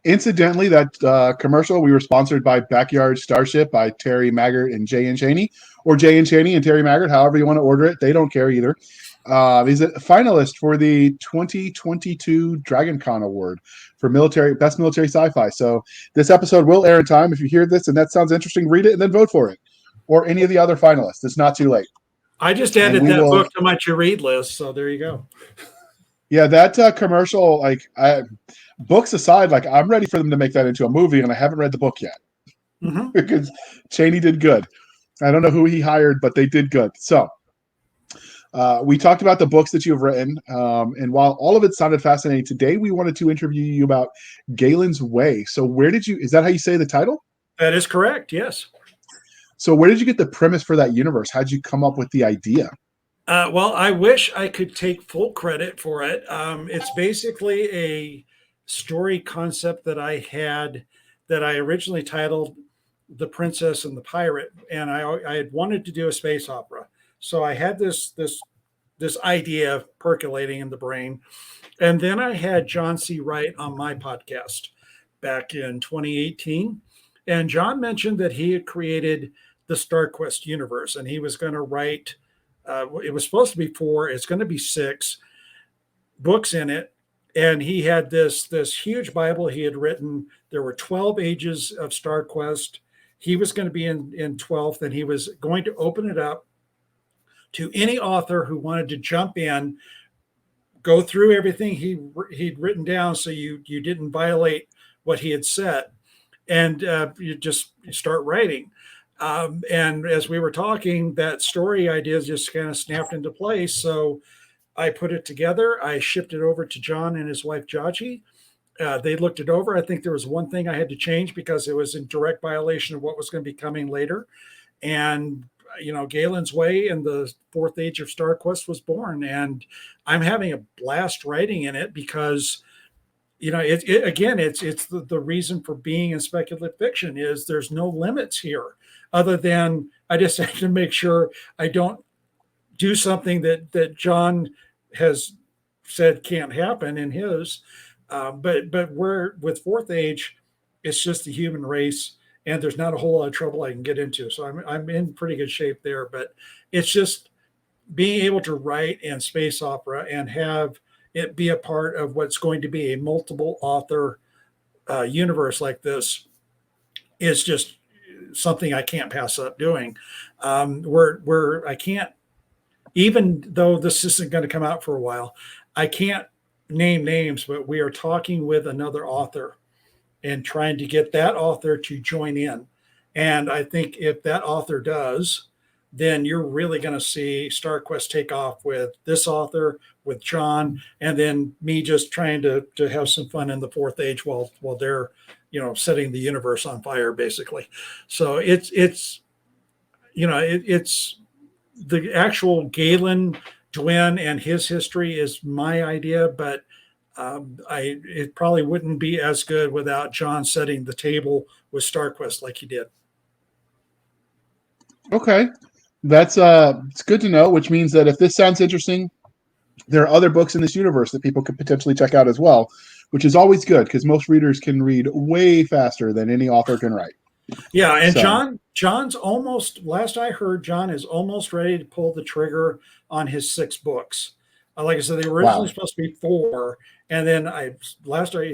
Incidentally, that commercial, we were sponsored by Backyard Starship by Terry Maggart and Jay and Cheney, or Jay and Cheney and Terry Maggart, however you want to order it. They don't care either. He's a finalist for the 2022 DragonCon Award for best military sci-fi. So this episode will air in time. If you hear this and that sounds interesting, read it and then vote for it, or any of the other finalists. It's not too late. I just added that book to my to-read list, so there you go. Yeah, that commercial, books aside, I'm ready for them to make that into a movie, and I haven't read the book yet because Cheney did good. I don't know who he hired, but they did good. So we talked about the books that you've written, and while all of it sounded fascinating, today we wanted to interview you about Galen's Way. So is that how you say the title? That is correct, yes. So where did you get the premise for that universe? How did you come up with the idea? Well, I wish I could take full credit for it. It's basically a story concept that I had that I originally titled The Princess and the Pirate, and I had wanted to do a space opera. So I had this idea percolating in the brain. And then I had John C. Wright on my podcast back in 2018. And John mentioned that he had created the StarQuest universe, and he was going to write it was supposed to be 4. It's going to be 6 books in it. And he had this huge Bible he had written. There were 12 ages of StarQuest. He was going to be in 12th, and he was going to open it up to any author who wanted to jump in, go through everything he'd written down so you didn't violate what he had set, and you start writing. And as we were talking, that story idea just kind of snapped into place. So I put it together. I shipped it over to John and his wife, Jachi. They looked it over. I think there was one thing I had to change because it was in direct violation of what was going to be coming later. And, Galen's Way and the Fourth Age of StarQuest was born. And I'm having a blast writing in it because again, it's the reason for being in speculative fiction is there's no limits here, other than I just have to make sure I don't do something that John has said can't happen in his. But we're with Fourth Age, it's just the human race, and there's not a whole lot of trouble I can get into. So I'm in pretty good shape there. But it's just being able to write in space opera and have it be a part of what's going to be a multiple author universe like this is just something I can't pass up doing. Where I can't, even though this isn't going to come out for a while, I can't name names, but we are talking with another author and trying to get that author to join in. And I think if that author does, then you're really going to see StarQuest take off with this author, with John, and then me just trying to have some fun in the Fourth Age while they're, setting the universe on fire, basically. So it's the actual Galen Dwin and his history is my idea, but it probably wouldn't be as good without John setting the table with StarQuest like he did. Okay. That's it's good to know, which means that if this sounds interesting, there are other books in this universe that people could potentially check out as well, which is always good because most readers can read way faster than any author can write. Yeah, and John's almost, last I heard, John is almost ready to pull the trigger on his 6 books. Like I said, they were originally supposed to be 4, and then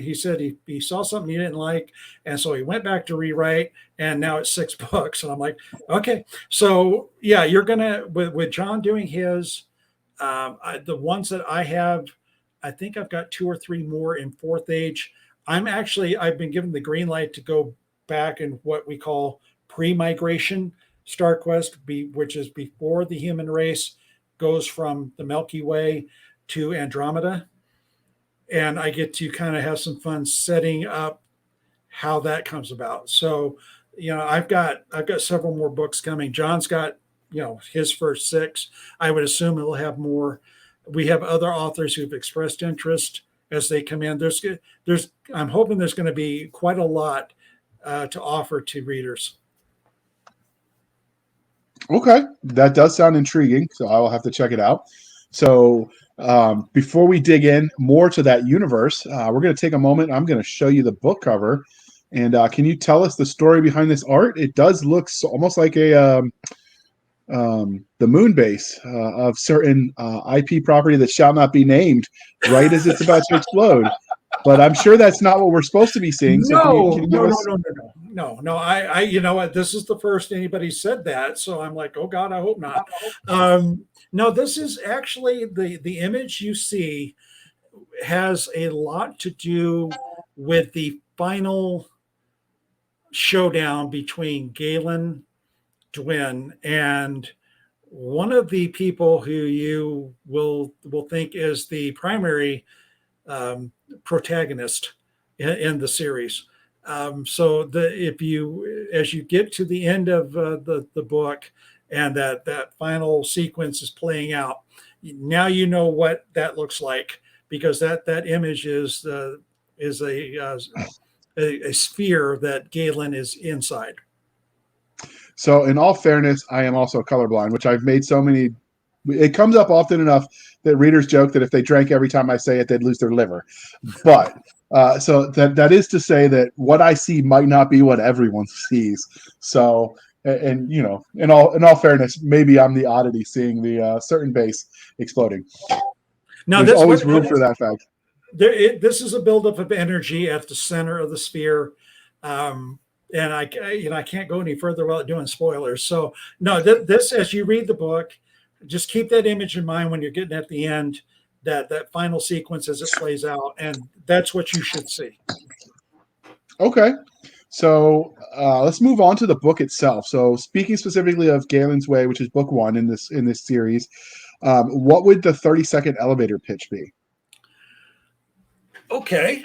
he said he saw something he didn't like, and so he went back to rewrite, and now it's 6 books, and I'm like, okay, so yeah, you're gonna with John doing his, the ones that I have, I think I've got 2 or 3 more in Fourth Age. I've been given the green light to go back in what we call pre-migration StarQuest, which is before the human race goes from the Milky Way to Andromeda. And I get to kind of have some fun setting up how that comes about. So, I've got several more books coming. John's got, his first 6. I would assume he'll have more. We have other authors who've expressed interest as they come in. I'm hoping there's going to be quite a lot to offer to readers. Okay, that does sound intriguing, so I will have to check it out. So before we dig in more to that universe, we're going to take a moment. I'm going to show you the book cover, and can you tell us the story behind this art? It does look almost like the moon base of certain IP property that shall not be named, right as it's about to explode. But I'm sure that's not what we're supposed to be seeing. So No. I you know what? This is the first anybody said that, so I'm like, oh God, I hope not. No, this is actually the image you see has a lot to do with the final showdown between Galen Dwin and one of the people who you will think is the primary protagonist in the series. So as you get to the end of the book and that final sequence is playing out, now you know what that looks like, because that image is a sphere that Galen is inside. So in all fairness, I am also colorblind, which I've made so many. It comes up often enough that readers joke that if they drank every time I say it, they'd lose their liver. But so that is to say that what I see might not be what everyone sees. So, and in all fairness, maybe I'm the oddity seeing the certain base exploding. Now, there's always room for that fact. This is a buildup of energy at the center of the sphere. And I can't go any further without doing spoilers. So no, this, as you read the book, just keep that image in mind when you're getting at the end, that final sequence as it plays out, and that's what you should see. Okay, so let's move on to the book itself. So speaking specifically of Galen's Way, which is book 1 in this series, what would the 30-second elevator pitch be? Okay.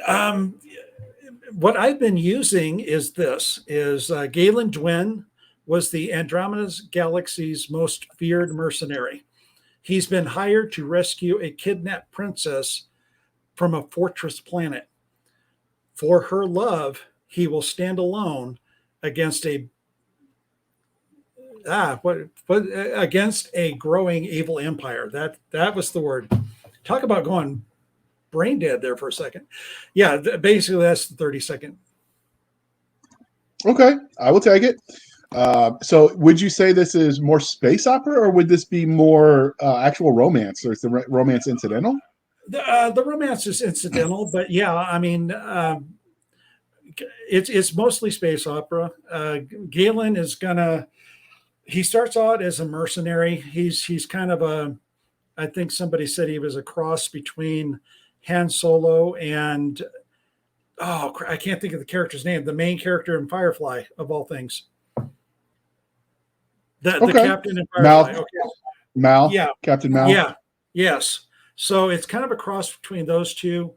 What I've been using is Galen Dwin was the Andromeda Galaxy's most feared mercenary. He's been hired to rescue a kidnapped princess from a fortress planet. For her love, he will stand alone against against a growing evil empire. That was the word. Talk about going brain dead there for a second. Yeah, basically that's the 30-second. Okay, I will take it. So would you say this is more space opera, or would this be more actual romance, or is the romance incidental? The romance is incidental, but yeah, I mean, it's mostly space opera. Galen is he starts out as a mercenary. He's kind of I think somebody said he was a cross between Han Solo and, I can't think of the character's name, the main character in Firefly, of all things. The captain in Firefly. Mal, Okay. Mal, Yeah. Captain Mal. Yeah. Yes. So it's kind of a cross between those two.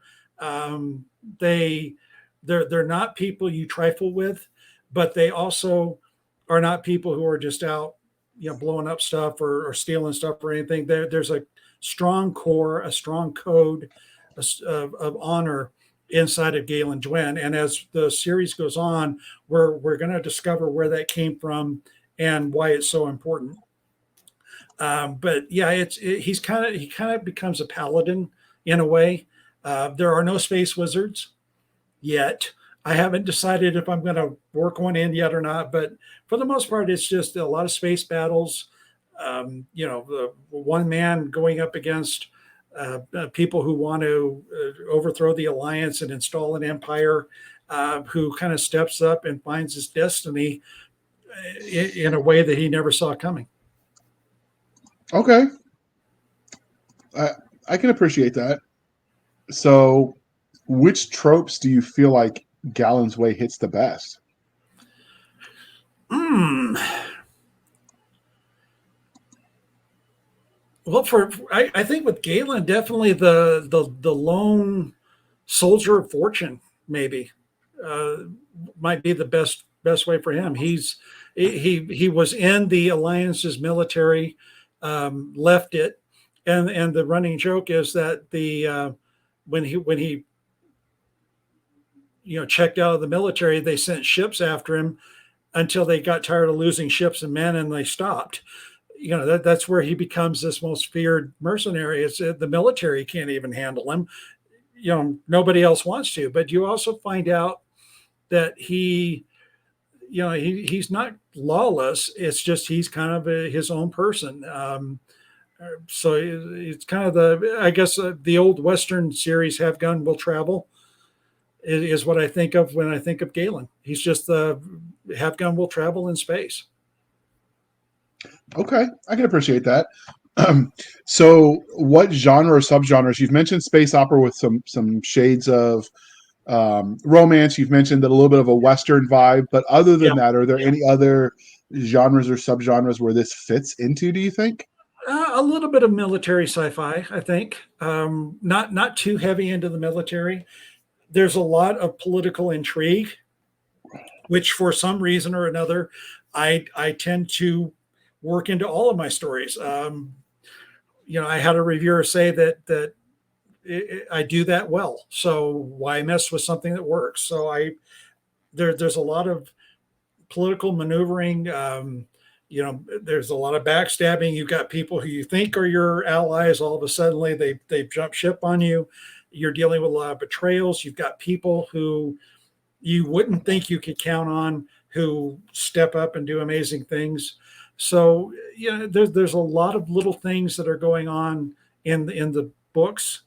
They're not people you trifle with, but they also are not people who are just out, blowing up stuff or stealing stuff or anything. There's a strong core, a strong code of honor inside of Galen Dwyn. And as the series goes on, we're going to discover where that came from and why it's so important. But yeah, he kind of becomes a paladin in a way. There are no space wizards yet. I haven't decided if I'm going to work one in yet or not, but for the most part, it's just a lot of space battles. The one man going up against people who want to overthrow the alliance and install an empire, who kind of steps up and finds his destiny in a way that he never saw coming. Okay. I can appreciate that. So which tropes do you feel like Galen's Way hits the best? Well, I think with Galen, definitely the lone soldier of fortune maybe might be the best way for him. He was in the Alliance's military, left it, and the running joke is that when he checked out of the military, they sent ships after him until they got tired of losing ships and men, and they stopped. That's where he becomes this most feared mercenary. It's the military can't even handle him. Nobody else wants to. But you also find out that he's not lawless. It's just he's kind of his own person. So it's kind of I guess the old Western series, Have Gun Will Travel, is what I think of when I think of Galen. He's just Have Gun Will Travel in space. Okay, I can appreciate that. So what genre or subgenres? You've mentioned space opera with some shades of romance. You've mentioned that a little bit of a Western vibe, but other than that, are there any other genres or subgenres where this fits into, do you think? A little bit of military sci-fi, I think. Not too heavy into the military. There's a lot of political intrigue, which for some reason or another, I tend to work into all of my stories. I had a reviewer say that I do that well. So why mess with something that works? So there's a lot of political maneuvering. There's a lot of backstabbing. You've got people who you think are your allies. All of a sudden, they jump ship on you. You're dealing with a lot of betrayals. You've got people who you wouldn't think you could count on who step up and do amazing things. So there's a lot of little things that are going on in the books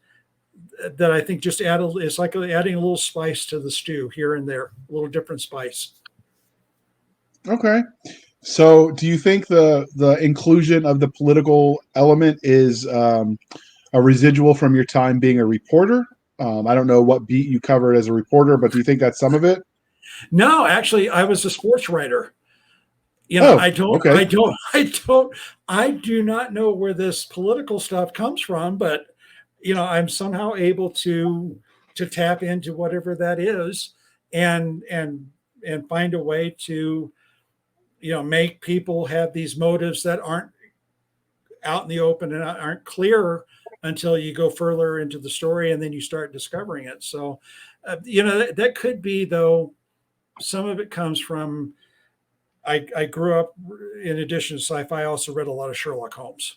that I think just it's like adding a little spice to the stew here and there, a little different spice. Okay. So do you think the inclusion of the political element is a residual from your time being a reporter? I don't know what beat you covered as a reporter, but do you think that's some of it? No, actually, I was a sports writer. I do not know where this political stuff comes from, but I'm somehow able to tap into whatever that is and find a way to make people have these motives that aren't out in the open and aren't clear until you go further into the story and then you start discovering it. So That could be, though. Some of it comes from, I grew up, in addition to sci-fi, I also read a lot of Sherlock Holmes.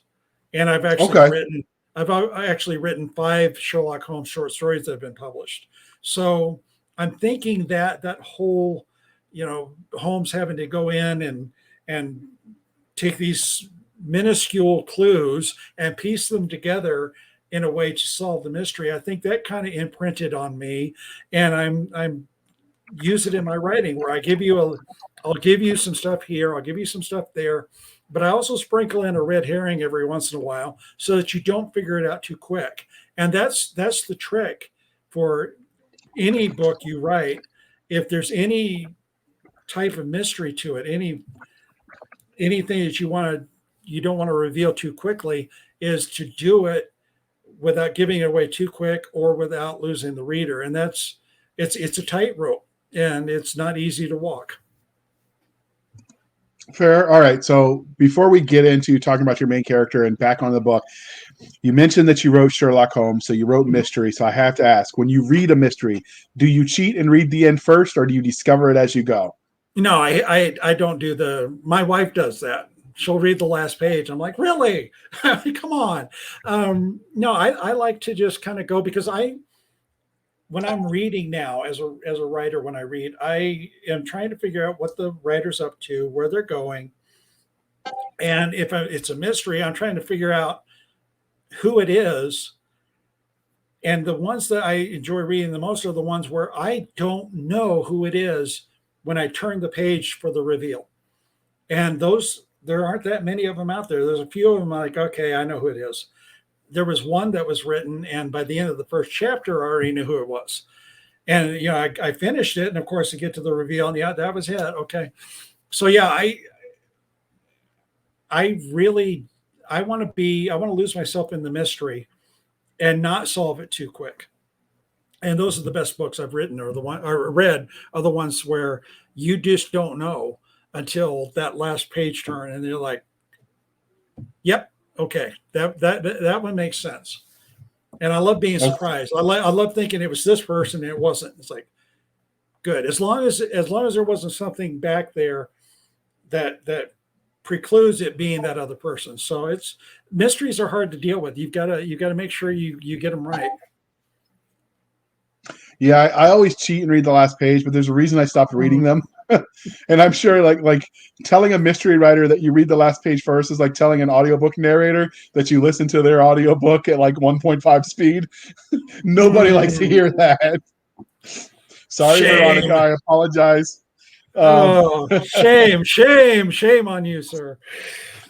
And Okay. I've actually written 5 Sherlock Holmes short stories that have been published. So I'm thinking that that whole, Holmes having to go in and take these minuscule clues and piece them together in a way to solve the mystery. I think that kind of imprinted on me, and I'm use it in my writing where I'll give you some stuff here, I'll give you some stuff there, but I also sprinkle in a red herring every once in a while so that you don't figure it out too quick. And that's the trick for any book you write. If there's any type of mystery to it, anything that you don't want to reveal too quickly, is to do it without giving it away too quick or without losing the reader. And it's a tightrope, and it's not easy to walk. Fair. All right. So before we get into talking about your main character and back on the book, you mentioned that you wrote Sherlock Holmes, so you wrote mystery. So I have to ask, when you read a mystery, do you cheat and read the end first, or do you discover it as you go? No, I don't do my wife does that. She'll read the last page. I'm like, really? Come on. No, I like to just kind of go, because when I'm reading now as a writer, when I read, I am trying to figure out what the writer's up to, where they're going. And if it's a mystery, I'm trying to figure out who it is. And the ones that I enjoy reading the most are the ones where I don't know who it is when I turn the page for the reveal. And there aren't that many of them out there. There's a few of them I'm like, okay, I know who it is. There was one that was written, and by the end of the first chapter, I already knew who it was. And, I finished it. And of course, to get to the reveal, and yeah, that was it. Okay. So yeah, I want to lose myself in the mystery and not solve it too quick. And those are the best books I've written, or read, are the ones where you just don't know until that last page turn, and they're like, yep, okay, that one makes sense. And I love being surprised. I love thinking it was this person and it wasn't. It's like, good. As long as there wasn't something back there that precludes it being that other person. So mysteries are hard to deal with. You've got to make sure you get them right. Yeah, I always cheat and read the last page, but there's a reason I stopped reading them. And I'm sure like telling a mystery writer that you read the last page first is like telling an audiobook narrator that you listen to their audiobook at like 1.5 speed. Nobody likes to hear that. Sorry, Shame. Veronica, I apologize. Shame on you, sir.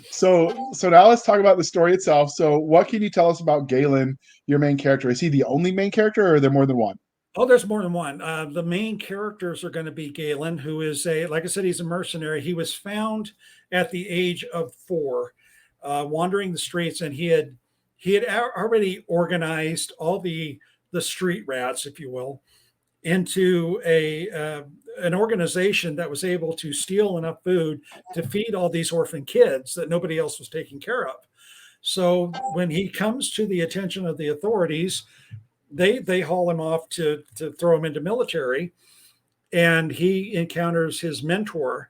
So now let's talk about the story itself. So what can you tell us about Galen, your main character? Is he the only main character, or are there more than one? Oh, there's more than one. The main characters are going to be Galen, who is like I said, he's a mercenary. He was found at the age of 4, wandering the streets, and he had already organized all the street rats, if you will, into an organization that was able to steal enough food to feed all these orphan kids that nobody else was taking care of. So when he comes to the attention of the authorities, they haul him off to throw him into military, and he encounters his mentor,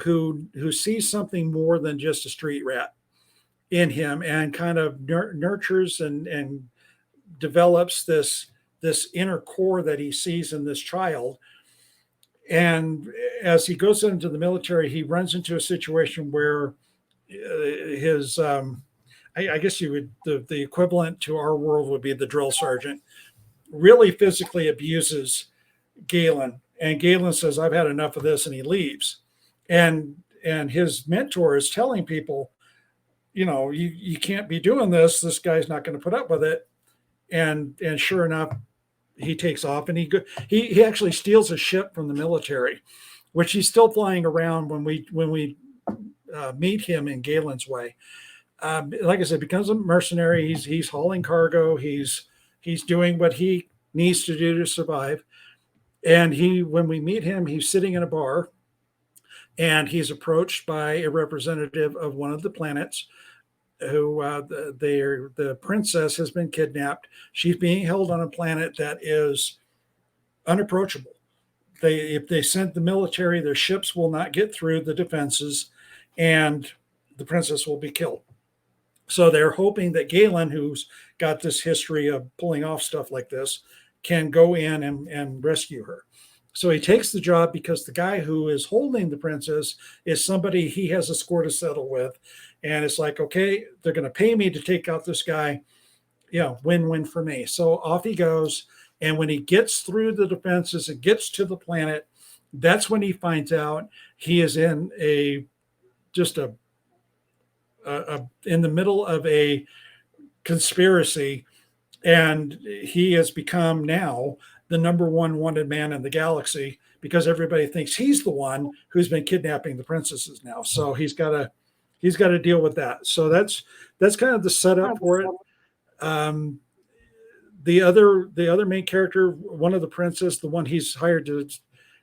who sees something more than just a street rat in him, and kind of nurtures and develops this inner core that he sees in this child. And as he goes into the military, he runs into a situation where his I guess the equivalent to our world would be the drill sergeant, really physically abuses Galen. And Galen says, I've had enough of this, and he leaves. And his mentor is telling people, you can't be doing this. This guy's not going to put up with it. And sure enough, he takes off, and he actually steals a ship from the military, which he's still flying around when we meet him in Galen's way. Like I said, becomes a mercenary. He's hauling cargo. He's doing what he needs to do to survive. And when we meet him, he's sitting in a bar, and he's approached by a representative of one of the planets, who the princess has been kidnapped. She's being held on a planet that is unapproachable. If they send the military, their ships will not get through the defenses, and the princess will be killed. So they're hoping that Galen, who's got this history of pulling off stuff like this, can go in and rescue her. So he takes the job because the guy who is holding the princess is somebody he has a score to settle with. And it's like, okay, they're going to pay me to take out this guy. Win-win for me. So off he goes. And when he gets through the defenses and gets to the planet, that's when he finds out he is in in the middle of a conspiracy, and he has become now the number one wanted man in the galaxy because everybody thinks he's the one who's been kidnapping the princesses now. So he's got to deal with that. So that's kind of the setup for it. The other main character, one of the princess, the one he's hired to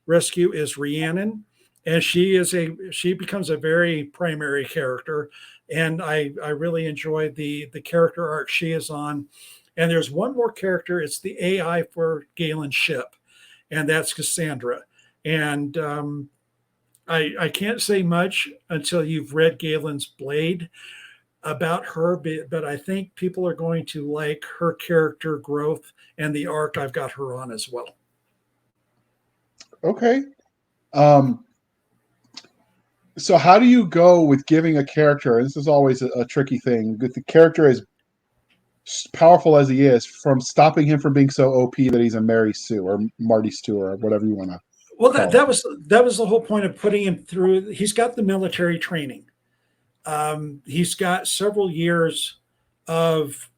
rescue, is Rhiannon, and she becomes a very primary character, and I really enjoy the character arc she is on. And there's one more character. It's the AI for Galen's ship, and that's Cassandra. And I can't say much until you've read Galen's Blade about her, but I think people are going to like her character growth and the arc I've got her on as well. Okay. So how do you go with giving a character, and this is always a tricky thing, with the character as powerful as he is, from stopping him from being so OP that he's a Mary Sue or Marty Stewart or whatever you want to. Well, that was the whole point of putting him through. He's got the military training. He's got several years of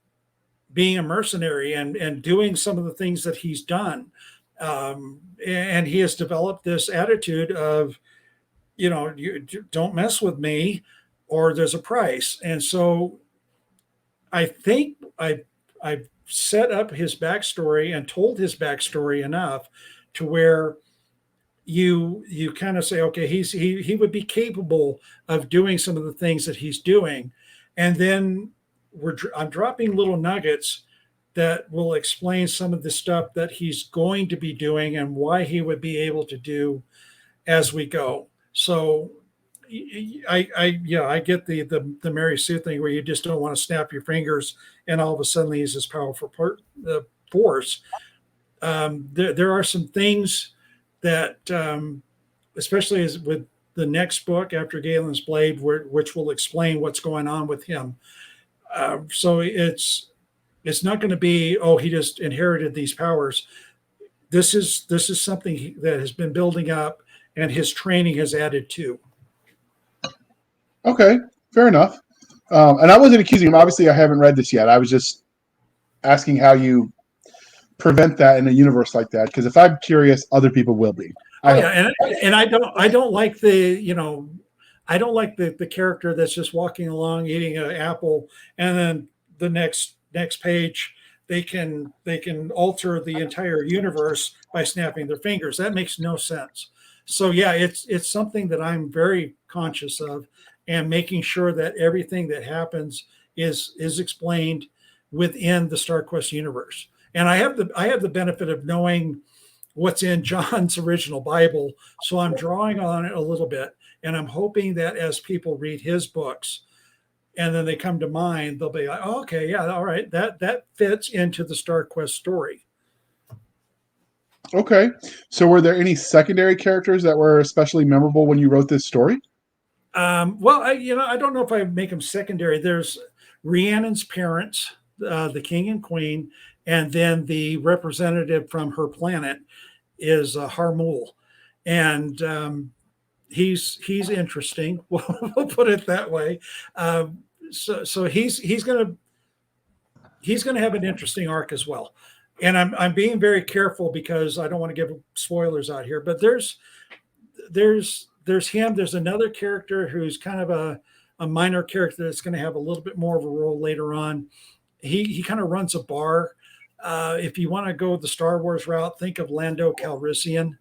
being a mercenary and doing some of the things that he's done. And he has developed this attitude of, you don't mess with me or there's a price. And so I think I've set up his backstory and told his backstory enough to where you kind of say, okay, he would be capable of doing some of the things that he's doing. And then I'm dropping little nuggets that will explain some of the stuff that he's going to be doing and why he would be able to do as we go. So I get the Mary Sue thing where you just don't want to snap your fingers and all of a sudden he's this powerful force. There are some things that, especially as with the next book after Galen's Blade, which will explain what's going on with him. So it's not going to be, he just inherited these powers. This is something that has been building up, and his training has added to. Okay, fair enough. And I wasn't accusing him. Obviously, I haven't read this yet. I was just asking how you prevent that in a universe like that. Because if I'm curious, other people will be. And I don't like the character that's just walking along eating an apple, and then the next page they can alter the entire universe by snapping their fingers. That makes no sense. So yeah, it's something that I'm very conscious of, and making sure that everything that happens is explained within the StarQuest universe. And I have the benefit of knowing what's in John's original Bible, so I'm drawing on it a little bit, and I'm hoping that as people read his books and then they come to mine, they'll be like, oh, okay, yeah, all right, that fits into the StarQuest story. Okay, so were there any secondary characters that were especially memorable when you wrote this story? Well, I don't know if I make them secondary. There's Rhiannon's parents, the king and queen, and then the representative from her planet is Harmul, and he's interesting. We'll put it that way. So he's gonna have an interesting arc as well. And I'm being very careful because I don't want to give spoilers out here. But there's him. There's another character who's kind of a minor character that's going to have a little bit more of a role later on. He kind of runs a bar. If you want to go the Star Wars route, think of Lando Calrissian.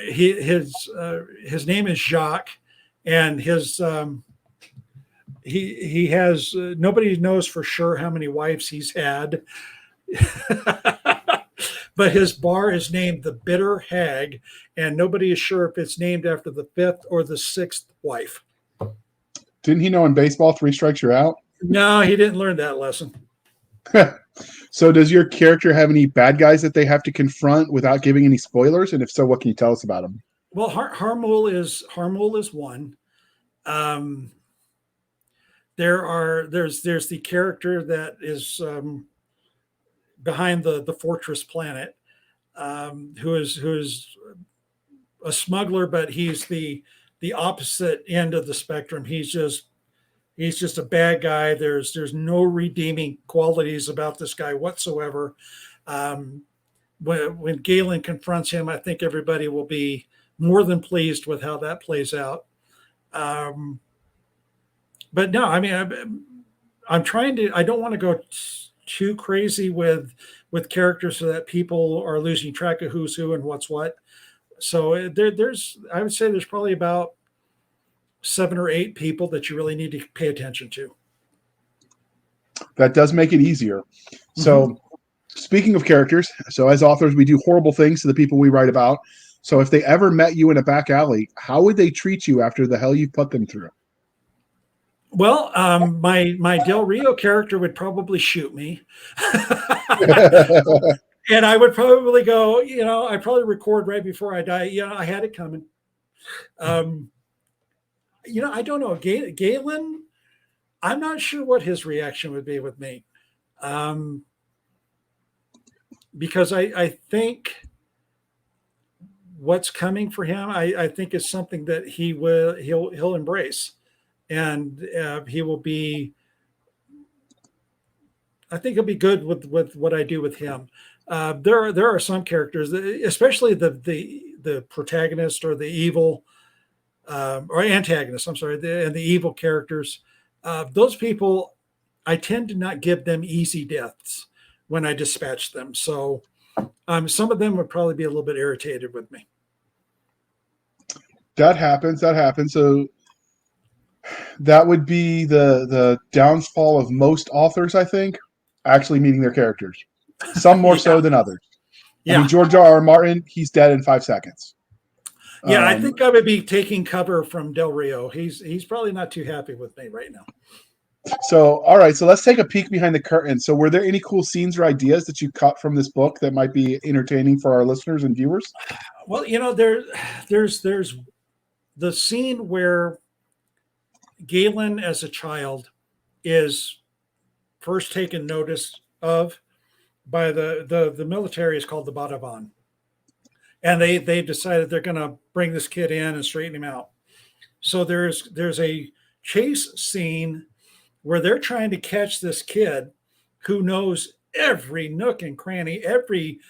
His name is Jacques, and he has nobody knows for sure how many wives he's had. but his bar is named the Bitter Hag, and nobody is sure if it's named after the fifth or the sixth wife. Didn't he know in baseball 3 strikes you're out? No, he didn't learn that lesson. So does your character have any bad guys that they have to confront without giving any spoilers? And if so, what can you tell us about them? Well, Harmul is one. There's the character that is behind the fortress planet, who is a smuggler, but he's the opposite end of the spectrum. He's just a bad guy. There's no redeeming qualities about this guy whatsoever. When Galen confronts him, I think everybody will be more than pleased with how that plays out. But no, I mean, I'm trying to. I don't want to go too crazy with characters so that people are losing track of who's who and what's what. So I would say there's probably about 7 or 8 people that you really need to pay attention to. That does make it easier. So speaking of characters, so as authors, we do horrible things to the people we write about. So if they ever met you in a back alley, how would they treat you after the hell you put them through? Well, my Del Rio character would probably shoot me. And I would probably go, I'd probably record right before I die. I had it coming. I don't know. Galen, I'm not sure what his reaction would be with me. Because I think what's coming for him, I think is something that he'll embrace. And he will be, I think he'll be good with what I do with him. There are some characters, especially the protagonist or the evil or antagonist. I'm sorry, and the evil characters. Those people, I tend to not give them easy deaths when I dispatch them. So some of them would probably be a little bit irritated with me. That happens. So that would be the downfall of most authors, I think, actually meeting their characters. Some more so than others. Yeah. I mean, George R.R. Martin, he's dead in 5 seconds. Yeah, I think I would be taking cover from Del Rio. He's probably not too happy with me right now. So, all right. So let's take a peek behind the curtain. So were there any cool scenes or ideas that you cut from this book that might be entertaining for our listeners and viewers? Well, there's the scene where Galen as a child is first taken notice of by the military. Is called the Badavan. And they decided they're going to bring this kid in and straighten him out. So there's a chase scene where they're trying to catch this kid who knows every nook and cranny, every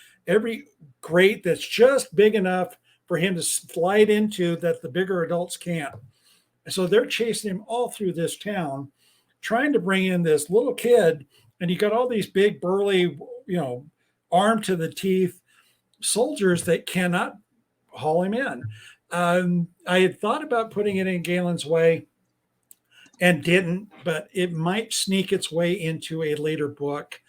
grate that's just big enough for him to slide into that the bigger adults can't. And so they're chasing him all through this town, trying to bring in this little kid. And you got all these big, burly, armed to the teeth soldiers that cannot haul him in. I had thought about putting it in Galen's way and didn't, but it might sneak its way into a later book,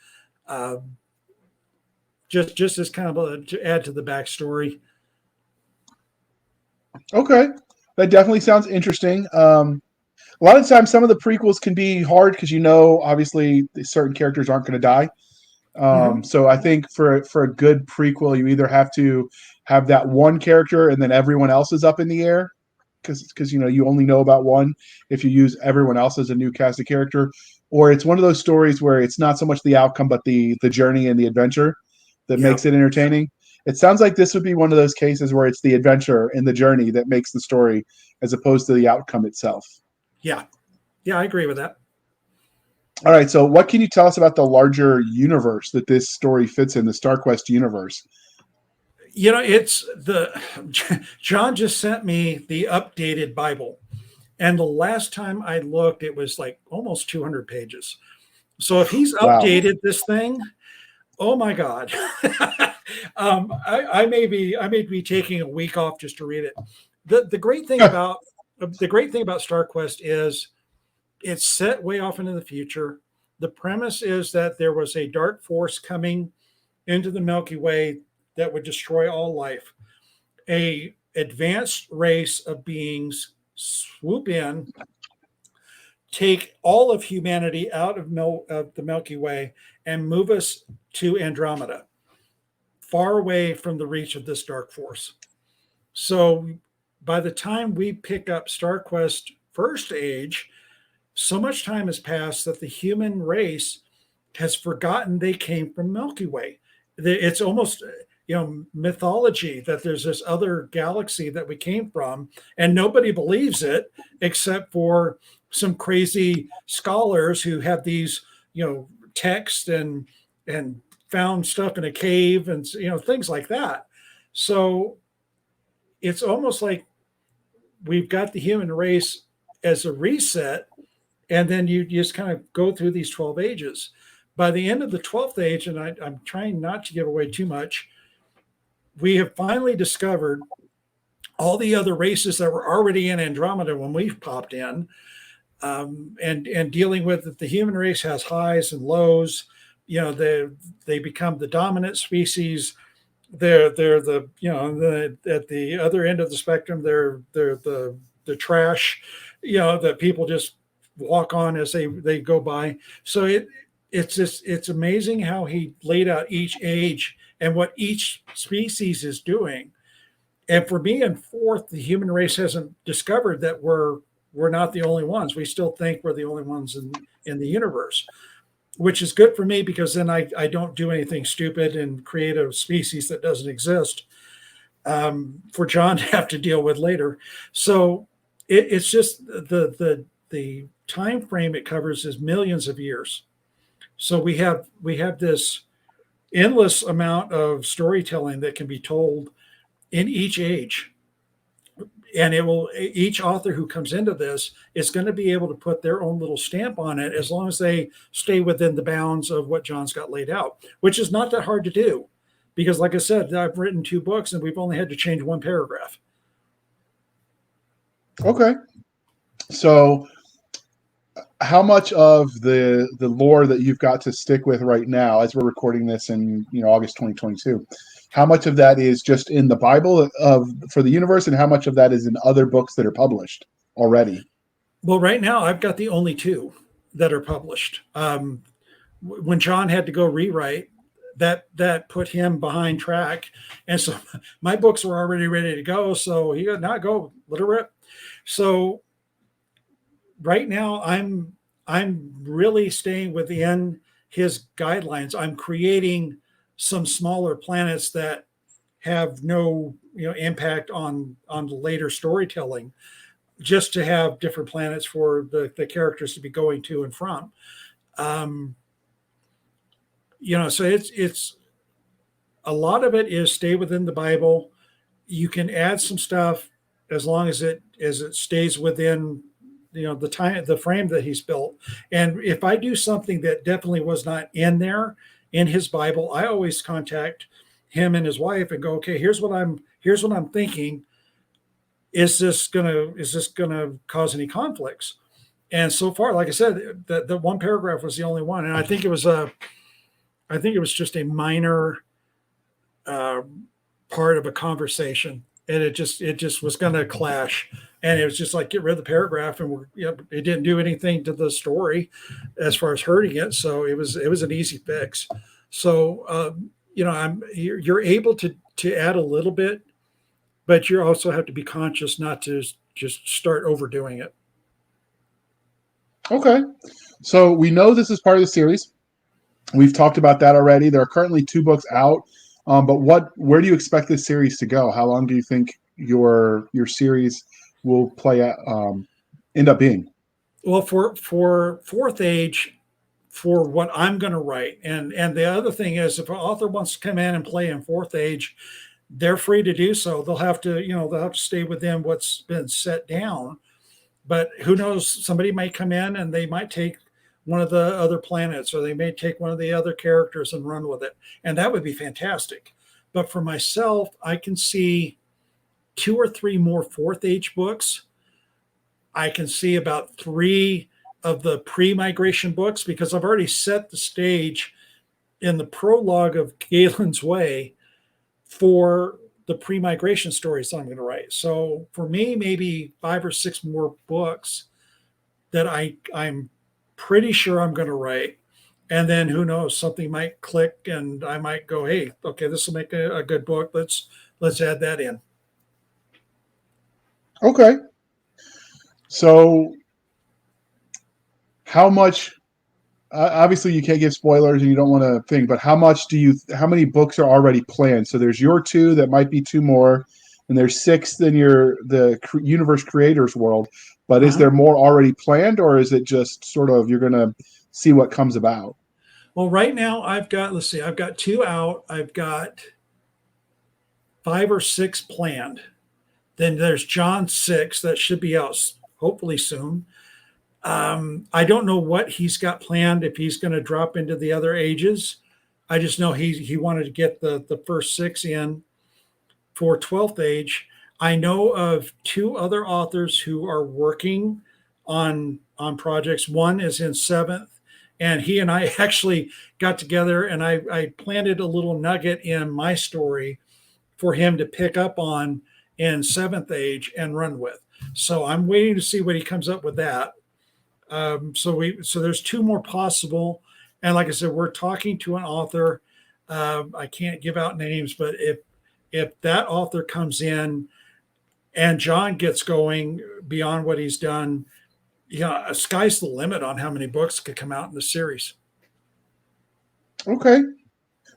just as kind of to add to the backstory. Okay, that definitely sounds interesting. A lot of times, some of the prequels can be hard because obviously, certain characters aren't going to die. So I think for a good prequel, you either have to have that one character and then everyone else is up in the air because you only know about one if you use everyone else as a new cast of character, or it's one of those stories where it's not so much the outcome but the journey and the adventure that makes it entertaining. It sounds like this would be one of those cases where it's the adventure and the journey that makes the story as opposed to the outcome itself. Yeah, I agree with that. All right, so what can you tell us about the universe that this story fits in, the StarQuest universe? It's John just sent me the updated Bible, and the last time I looked, it was like almost 200 pages. So if he's updated this thing, oh my God, I may be taking a week off just to read it. The great thing about StarQuest is it's set way off into the future. The premise is that there was a dark force coming into the Milky Way that would destroy all life. A advanced race of beings swoop in, take all of humanity out of the Milky Way, and move us to Andromeda, far away from the reach of this dark force. So by the time we pick up StarQuest First Age, so much time has passed that the human race has forgotten they came from Milky Way. It's almost, mythology that there's this other galaxy that we came from, and nobody believes it except for some crazy scholars who have these, texts and found stuff in a cave and things like that. So it's almost like we've got the human race as a reset, and then you just kind of go through these 12 ages. By the end of the 12th age, and I'm trying not to give away too much, we have finally discovered all the other races that were already in Andromeda when we popped in, and dealing with it. The human race has highs and lows. They become the dominant species. They're at the other end of the spectrum, they're the trash, that people just walk on as they go by. So it's amazing how he laid out each age and what each species is doing. And for me, in fourth, the human race hasn't discovered that we're not the only ones. We still think we're the only ones in the universe, which is good for me, because then I don't do anything stupid and create a species that doesn't exist, for John to have to deal with later. So it's just the time frame it covers is millions of years. So we have this endless amount of storytelling that can be told in each age. And each author who comes into this is going to be able to put their own little stamp on it, as long as they stay within the bounds of what John's got laid out, which is not that hard to do, because like I said, I've written 2 books and we've only had to change 1 paragraph. Okay. So how much of the lore that you've got to stick with right now, as we're recording this in August 2022, how much of that is just in the Bible for the universe, and how much of that is in other books that are published already? Well, right now I've got the only 2 that are published. When John had to go rewrite, that put him behind track, and so my books were already ready to go. So he got not go, let it rip. So right now I'm really staying within his guidelines. I'm creating some smaller planets that have no impact on the later storytelling, just to have different planets for the characters to be going to and from. So it's a lot of it is stay within the Bible. You can add some stuff as long as it stays within the frame that he's built. And if I do something that definitely was not in there in his Bible, I always contact him and his wife and go, okay, here's what I'm thinking. Is this gonna cause any conflicts? And so far, like I said, the 1 paragraph was the only one, and I think it was just a minor part of a conversation, and it just was going to clash, and it was just like, get rid of the paragraph, and it didn't do anything to the story as far as hurting it. So it was an easy fix. So you're able to add a little bit, but you also have to be conscious not to just start overdoing it. Okay. So we know this is part of the series. We've talked about that already. There are currently 2 books out. But where do you expect this series to go? How long do you think your series will end up being? Well, for fourth age, for what I'm going to write, and the other thing is, if an author wants to come in and play in fourth age, they're free to do so. They'll have to stay within what's been set down. But who knows? Somebody might come in and they might take one of the other planets, or they may take one of the other characters and run with it. And that would be fantastic. But for myself, I can see 2 or 3 more fourth age books. I can see about 3 of the pre-migration books, because I've already set the stage in the prologue of Galen's Way for the pre-migration stories that I'm going to write. So for me, maybe 5 or 6 more books that I'm pretty sure I'm going to write. And then who knows, something might click and I might go, hey, okay, this will make a good book. Let's add that in. Okay. So how much, obviously you can't give spoilers and you don't want to think, but how many books are already planned? So there's your 2, that might be 2 more, and there's 6 in the universe creators world, but is there more already planned, or is it just sort of, you're going to see what comes about? Well, right now I've got 2 out. I've got 5 or 6 planned. Then there's John 6 that should be out hopefully soon. I don't know what he's got planned, if he's going to drop into the other ages. I just know he wanted to get the first 6 in for 12th age. I know of 2 other authors who are working on projects. One is in 7th, and he and I actually got together and I planted a little nugget in my story for him to pick up on in 7th age and run with. So I'm waiting to see what he comes up with that. So there's 2 more possible. And like I said, we're talking to an author. I can't give out names, but if that author comes in and John gets going beyond what he's done, sky's the limit on how many books could come out in the series. Okay.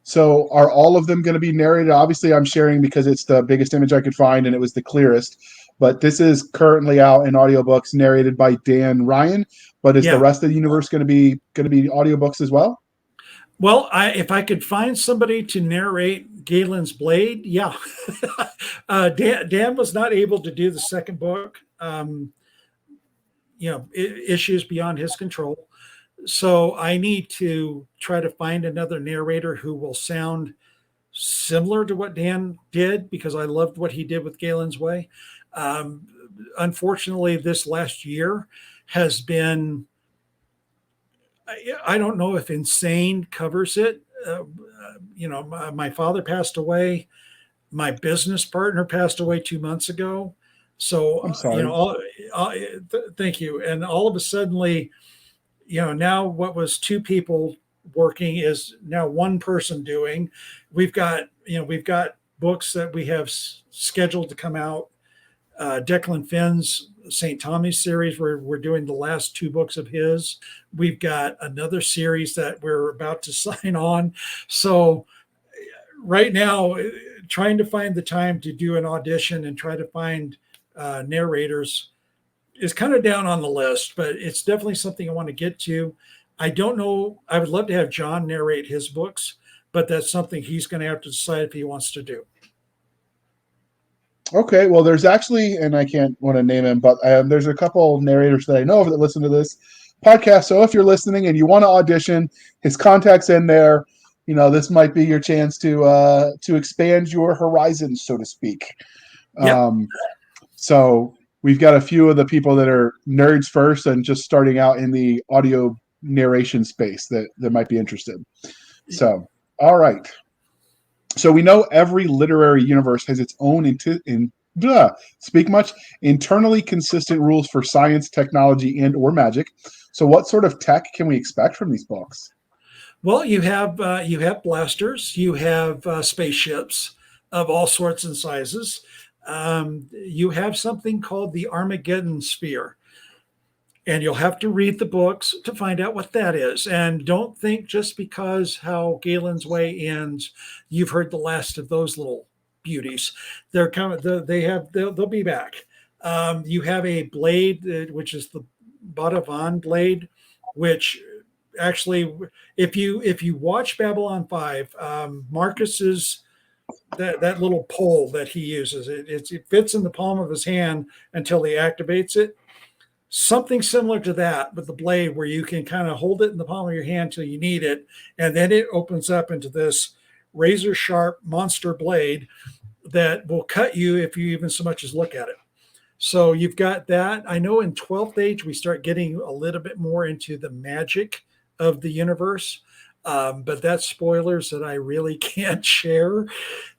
So are all of them going to be narrated? Obviously, I'm sharing because it's the biggest image I could find and it was the clearest. But this is currently out in audiobooks, narrated by Dan Ryan. But is the rest of the universe going to be audiobooks as well? Well, if I could find somebody to narrate Galen's Blade, yeah. Dan was not able to do the second book. Issues beyond his control. So I need to try to find another narrator who will sound similar to what Dan did, because I loved what he did with Galen's Way. Unfortunately, this last year has been, I don't know if insane covers it. My father passed away. My business partner passed away 2 months ago. So, I'm sorry. Thank you. And all of a sudden, now what was 2 people working is now 1 person doing. We've got books that we have scheduled to come out. Declan Finn's St. Tommy's series, we're doing the last 2 books of his. We've got another series that we're about to sign on. So right now, trying to find the time to do an audition and try to find narrators is kind of down on the list, but it's definitely something I want to get to. I don't know. I would love to have John narrate his books, but that's something he's going to have to decide if he wants to do. Okay, well, there's actually, and I can't want to name him, but there's a couple narrators that I know of that listen to this podcast. So if you're listening and you want to audition, his contact's in there. This might be your chance to expand your horizons, so to speak. Yep. So we've got a few of the people that are nerds first and just starting out in the audio narration space that might be interested. So, all right. So we know every literary universe has its own internally consistent rules for science, technology, and or magic. So what sort of tech can we expect from these books? Well, you have blasters, you have spaceships of all sorts and sizes. You have something called the Armageddon Sphere. And you'll have to read the books to find out what that is. And don't think just because how Galen's Way ends, you've heard the last of those little beauties. They're coming. They'll be back. You have a blade, which is the Badavan blade, which actually, if you watch Babylon 5, Marcus's that little pole that he uses, it fits in the palm of his hand until he activates it. Something similar to that, but the blade where you can kind of hold it in the palm of your hand till you need it, and then it opens up into this razor sharp monster blade that will cut you if you even so much as look at it. So you've got that. I know in 12th age we start getting a little bit more into the magic of the universe. But that's spoilers that I really can't share.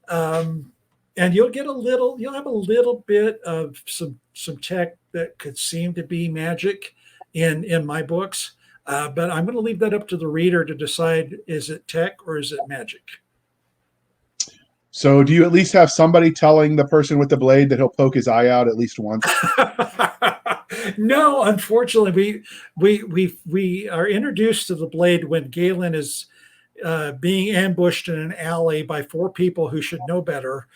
And you'll have a little bit of some tech that could seem to be magic in my books. But I'm going to leave that up to the reader to decide, is it tech or is it magic? So do you at least have somebody telling the person with the blade that he'll poke his eye out at least once? No, unfortunately, we are introduced to the blade when Galen is being ambushed in an alley by 4 people who should know better,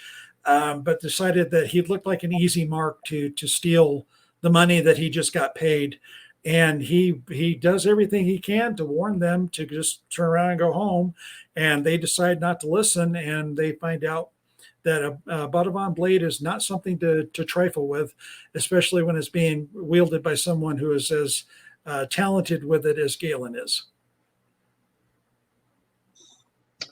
but decided that he looked like an easy mark to steal the money that he just got paid. And he does everything he can to warn them to just turn around and go home. And they decide not to listen, and they find out that a Bhadavan blade is not something to trifle with, especially when it's being wielded by someone who is as talented with it as Galen is.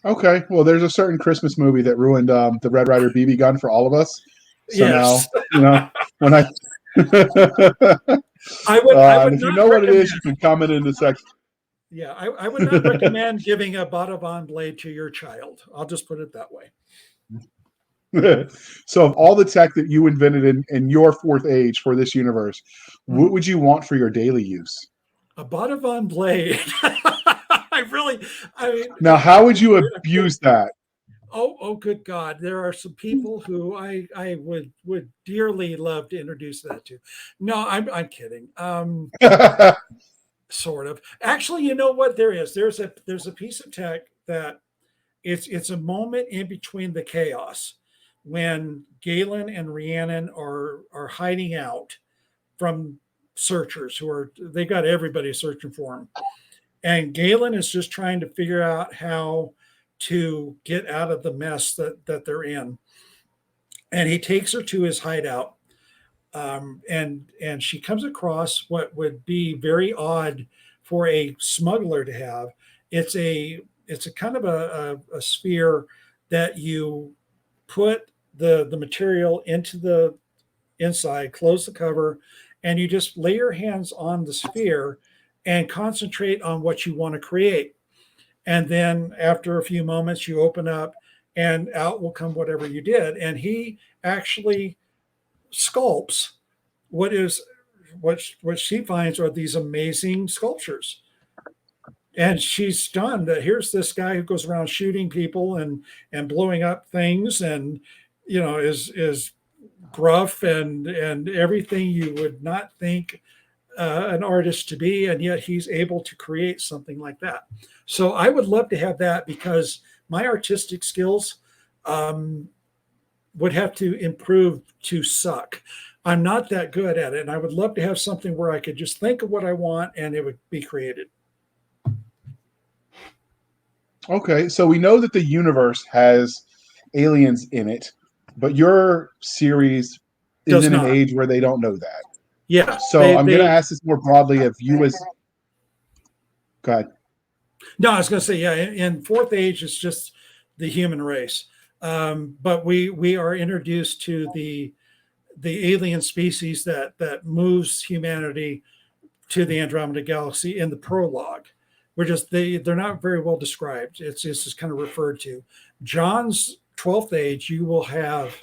Okay, well, there's a certain Christmas movie that ruined the Red Ryder BB gun for all of us. So Yes. now, when I I would if you not know what it is, recommend- you can comment in the section. Yeah, I would not recommend giving a Bhadavan blade to your child. I'll just put it that way. So, of all the tech that you invented in your 4th age for this universe, what would you want for your daily use? A Bhadavan blade. I mean, Now, how would you abuse that? Oh, good God. There are some people who I would dearly love to introduce that to. No, I'm kidding. Sort of. Actually, you know what there is? There's a piece of tech that it's a moment in between the chaos when Galen and Rhiannon are hiding out from searchers they got everybody searching for him. And Galen is just trying to figure out how to get out of the mess that they're in. And he takes her to his hideout. And she comes across what would be very odd for a smuggler to have. It's a kind of a sphere that you put the material into the inside, close the cover, and you just lay your hands on the sphere and concentrate on what you want to create. And then after a few moments, you open up and out will come whatever you did. And he actually sculpts what she finds are these amazing sculptures. And she's stunned that here's this guy who goes around shooting people and blowing up things and, is gruff and everything you would not think an artist to be, and yet he's able to create something like that. So I would love to have that, because my artistic skills would have to improve to suck. I'm not that good at it, and I would love to have something where I could just think of what I want and it would be created. Okay, so we know that the universe has aliens in it, but your series is in an age where they don't know that. Yeah. So I'm going to ask this more broadly of you as... Go ahead. No, I was going to say, yeah, in 4th age, it's just the human race. But we are introduced to the alien species that moves humanity to the Andromeda Galaxy in the prologue. They're not very well described. It's just kind of referred to. John's 12th age, you will have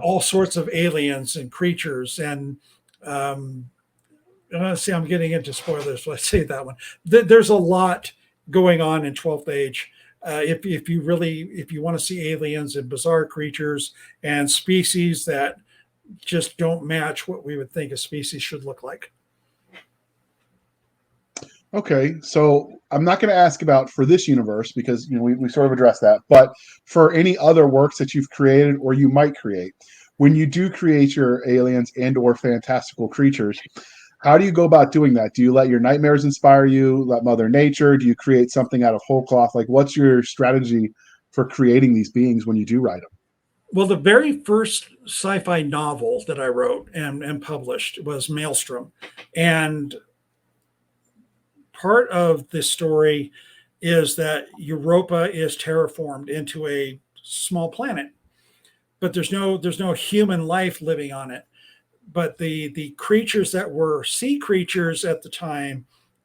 all sorts of aliens and creatures, and see, I'm getting into spoilers, so I say that one. There's a lot going on in 12th age. If you want to see aliens and bizarre creatures and species that just don't match what we would think a species should look like. Okay, so I'm not going to ask about for this universe, because we sort of addressed that, but for any other works that you've created or you might create, when you do create your aliens and or fantastical creatures, how do you go about doing that? Do you let your nightmares inspire you? Let Mother Nature? Do you create something out of whole cloth? Like, what's your strategy for creating these beings when you do write them? Well, the very first sci-fi novel that I wrote and published was Maelstrom. And part of the story is that Europa is terraformed into a small planet, but there's no human life living on it. But the creatures that were sea creatures at the time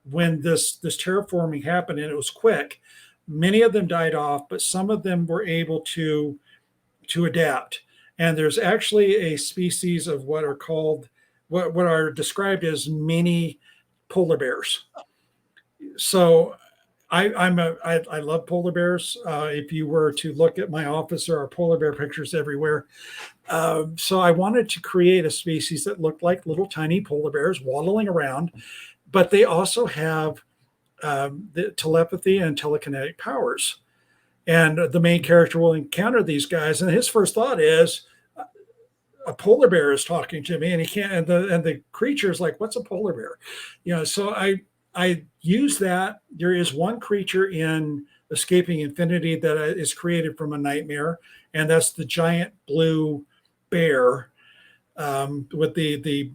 when this terraforming happened, and it was quick, many of them died off, but some of them were able to adapt. And there's actually a species of what are called what are described as mini polar bears. So I love polar bears. If you were to look at my office, there are polar bear pictures everywhere. So I wanted to create a species that looked like little tiny polar bears waddling around, but they also have the telepathy and telekinetic powers. And the main character will encounter these guys, and his first thought is, a polar bear is talking to me, and he can't. And the creature is like, "What's a polar bear?" So I use that. There is one creature in Escaping Infinity that is created from a nightmare, and that's the giant blue bear with the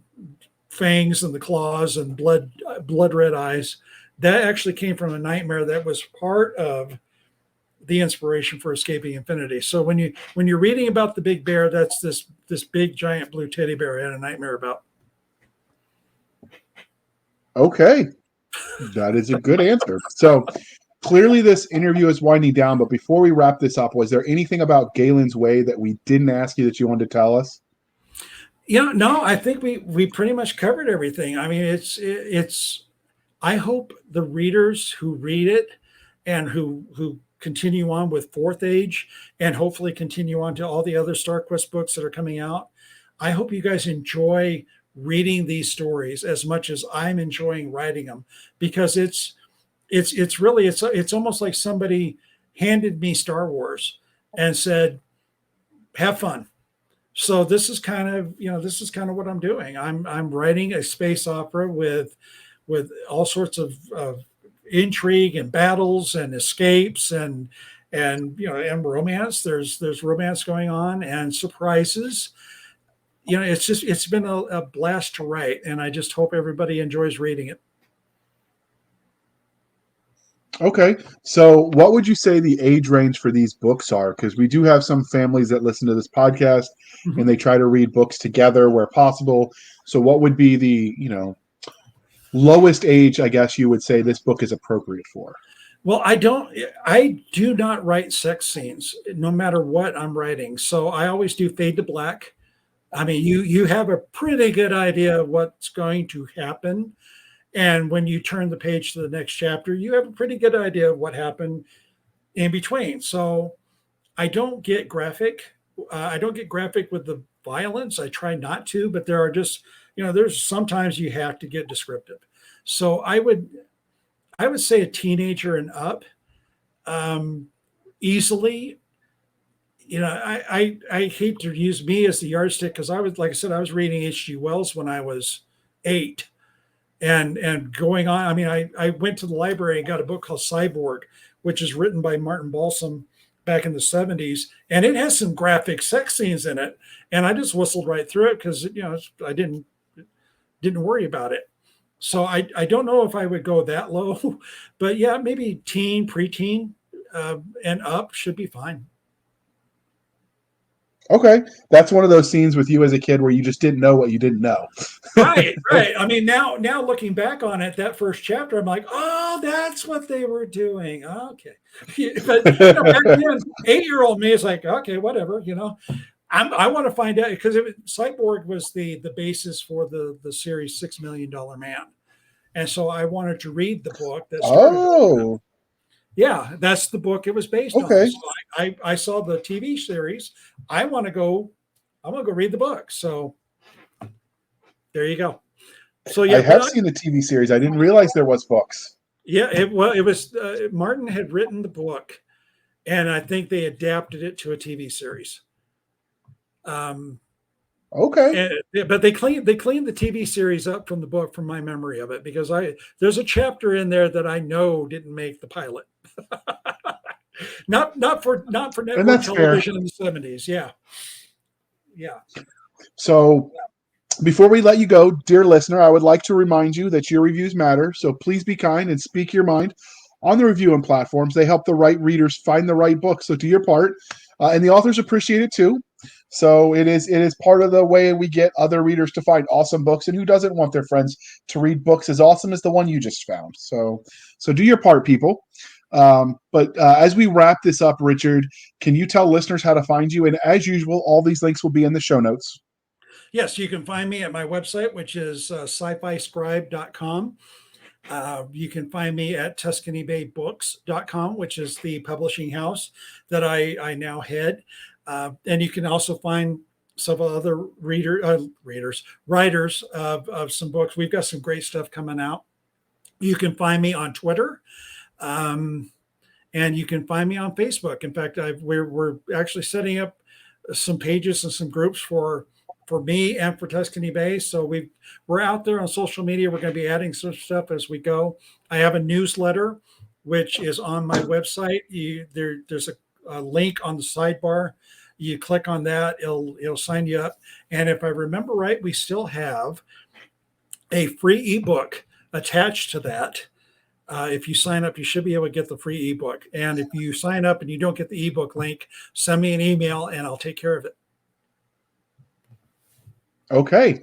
fangs and the claws and blood red eyes. That actually came from a nightmare that was part of the inspiration for Escaping Infinity. So when you're reading about the big bear, that's this big giant blue teddy bear I had a nightmare about. Okay, that is a good answer. So clearly this interview is winding down, but before we wrap this up, was there anything about Galen's Way that we didn't ask you that you wanted to tell us? No, I think we pretty much covered everything. I mean, it's I hope the readers who read it and who continue on with Fourth Age and hopefully continue on to all the other Star Quest books that are coming out. I hope you guys enjoy reading these stories as much as I'm enjoying writing them, because it's almost like somebody handed me Star Wars and said, have fun. So this is kind of what I'm doing. I'm writing a space opera with all sorts of intrigue and battles and escapes and romance. There's romance going on and surprises. It's been a blast to write, and I just hope everybody enjoys reading it. Okay, so what would you say the age range for these books are? Because we do have some families that listen to this podcast and they try to read books together where possible. So what would be the lowest age, I guess you would say, this book is appropriate for? Well, I do not write sex scenes no matter what I'm writing. So I always do fade to black. I mean, you have a pretty good idea of what's going to happen. And when you turn the page to the next chapter, you have a pretty good idea of what happened in between. So I don't get graphic. I don't get graphic with the violence. I try not to, but there are just, there's sometimes you have to get descriptive. So I would say a teenager and up, easily. I hate to use me as the yardstick, because I was reading H.G. Wells when I was 8, and going on. I mean, I went to the library and got a book called Cyborg, which is written by Martin Balsam back in the 70s, and it has some graphic sex scenes in it, and I just whistled right through it because I didn't worry about it. So I don't know if I would go that low, but yeah, maybe teen, preteen, and up should be fine. Okay, that's one of those scenes with you as a kid where you just didn't know what you didn't know. Right. I mean, now looking back on it, that first chapter, I'm like, oh, that's what they were doing. Okay, but back then, 8-year-old me is like, okay, whatever. I want to find out, because Cyborg was the basis for the series $6 Million Man, and so I wanted to read the book. Yeah, that's the book it was based on. So I saw the TV series. I want to go read the book. So there you go. So yeah, I have seen the TV series. I didn't realize there was books. Yeah, it was Martin had written the book, and I think they adapted it to a TV series. Okay. But they cleaned the TV series up from the book, from my memory of it, because there's a chapter in there that I know didn't make the pilot. not for network television in the 70s. Yeah. So before we let you go, dear listener, I would like to remind you that your reviews matter. So please be kind and speak your mind on the reviewing platforms. They help the right readers find the right book. So do your part, and the authors appreciate it too. So it is part of the way we get other readers to find awesome books, and who doesn't want their friends to read books as awesome as the one you just found? So do your part, people. But as we wrap this up, Richard, can you tell listeners how to find you? And as usual, all these links will be in the show notes. Yes, you can find me at my website, which is scifiscribe.com. You can find me at TuscanyBayBooks.com, which is the publishing house that I now head. And you can also find some other writers of some books. We've got some great stuff coming out. You can find me on Twitter. And you can find me on Facebook. In fact, we're actually setting up some pages and some groups for me and for Tuscany Bay. So we're out there on social media. We're going to be adding some stuff as we go. I have a newsletter, which is on my website. There's a link on the sidebar. You click on that, it'll sign you up. And if I remember right, we still have a free ebook attached to that. If you sign up, you should be able to get the free ebook. And if you sign up and you don't get the ebook link, send me an email and I'll take care of it. Okay.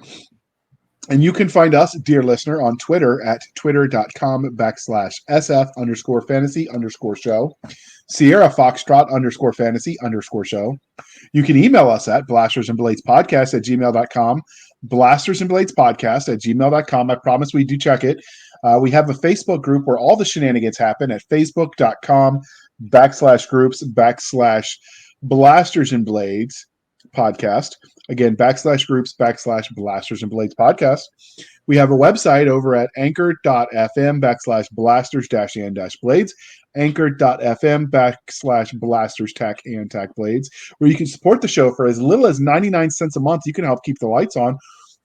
And you can find us, dear listener, on Twitter at twitter.com/SF_fantasy_show, Sierra Foxtrot _fantasy_show. You can email us at blastersandbladespodcast@gmail.com, blastersandbladespodcast@gmail.com. I promise we do check it. We have a Facebook group where all the shenanigans happen at facebook.com/groups/Blasters and Blades podcast. Again, /groups/Blasters and Blades podcast. We have a website over at anchor.fm/blasters-and-blades, anchor.fm/blasters-and-blades, where you can support the show for as little as 99 cents a month. You can help keep the lights on,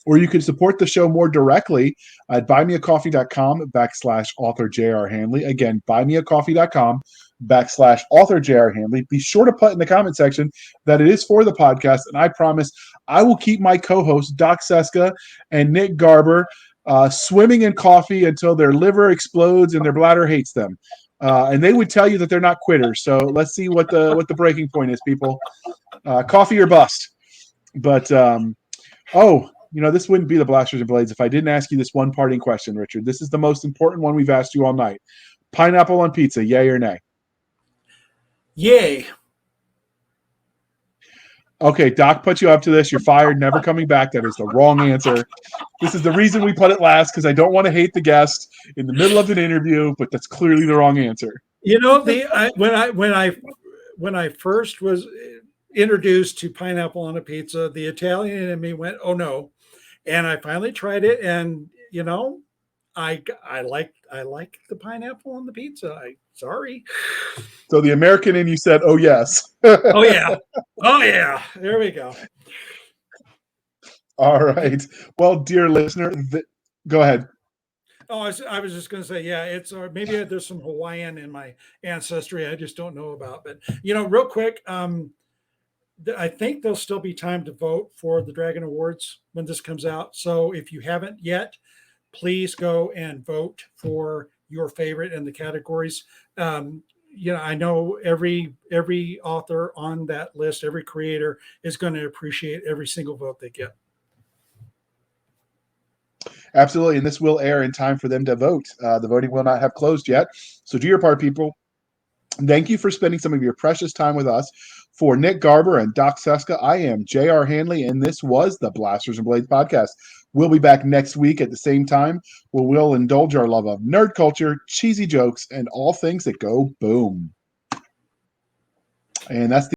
or you can support the show more directly at buymeacoffee.com/author J.R. Handley. Again, buymeacoffee.com/author J.R. Handley. Be sure to put in the comment section that it is for the podcast, and I promise I will keep my co-hosts, Doc Cisca and Nick Garber, swimming in coffee until their liver explodes and their bladder hates them. And they would tell you that they're not quitters. So let's see what the breaking point is, people. Coffee or bust. But, this wouldn't be the Blasters and Blades if I didn't ask you this one parting question, Richard. This is the most important one we've asked you all night. Pineapple on pizza, yay or nay? Yay. Okay, Doc put you up to this. You're fired, never coming back. That is the wrong answer. This is the reason we put it last, because I don't want to hate the guest in the middle of an interview, but that's clearly the wrong answer. When I first was introduced to pineapple on a pizza, the Italian in me went, oh no. And I finally tried it, and I like the pineapple on the pizza. Sorry. So the American in you said, oh yes. Oh yeah. Oh yeah. There we go. All right. Well, dear listener, go ahead. Oh, I was just going to say, yeah, it's maybe there's some Hawaiian in my ancestry I just don't know about. But real quick, I think there'll still be time to vote for the Dragon Awards when this comes out. So if you haven't yet, please go and vote for your favorite in the categories. I know every author on that list, every creator is going to appreciate every single vote they get. Absolutely. And this will air in time for them to vote. The voting will not have closed yet. So do your part, people. Thank you for spending some of your precious time with us. For Nick Garber and Doc Cisca, I am J.R. Handley, and this was the Blasters and Blades podcast. We'll be back next week at the same time, where we'll indulge our love of nerd culture, cheesy jokes, and all things that go boom. And that's the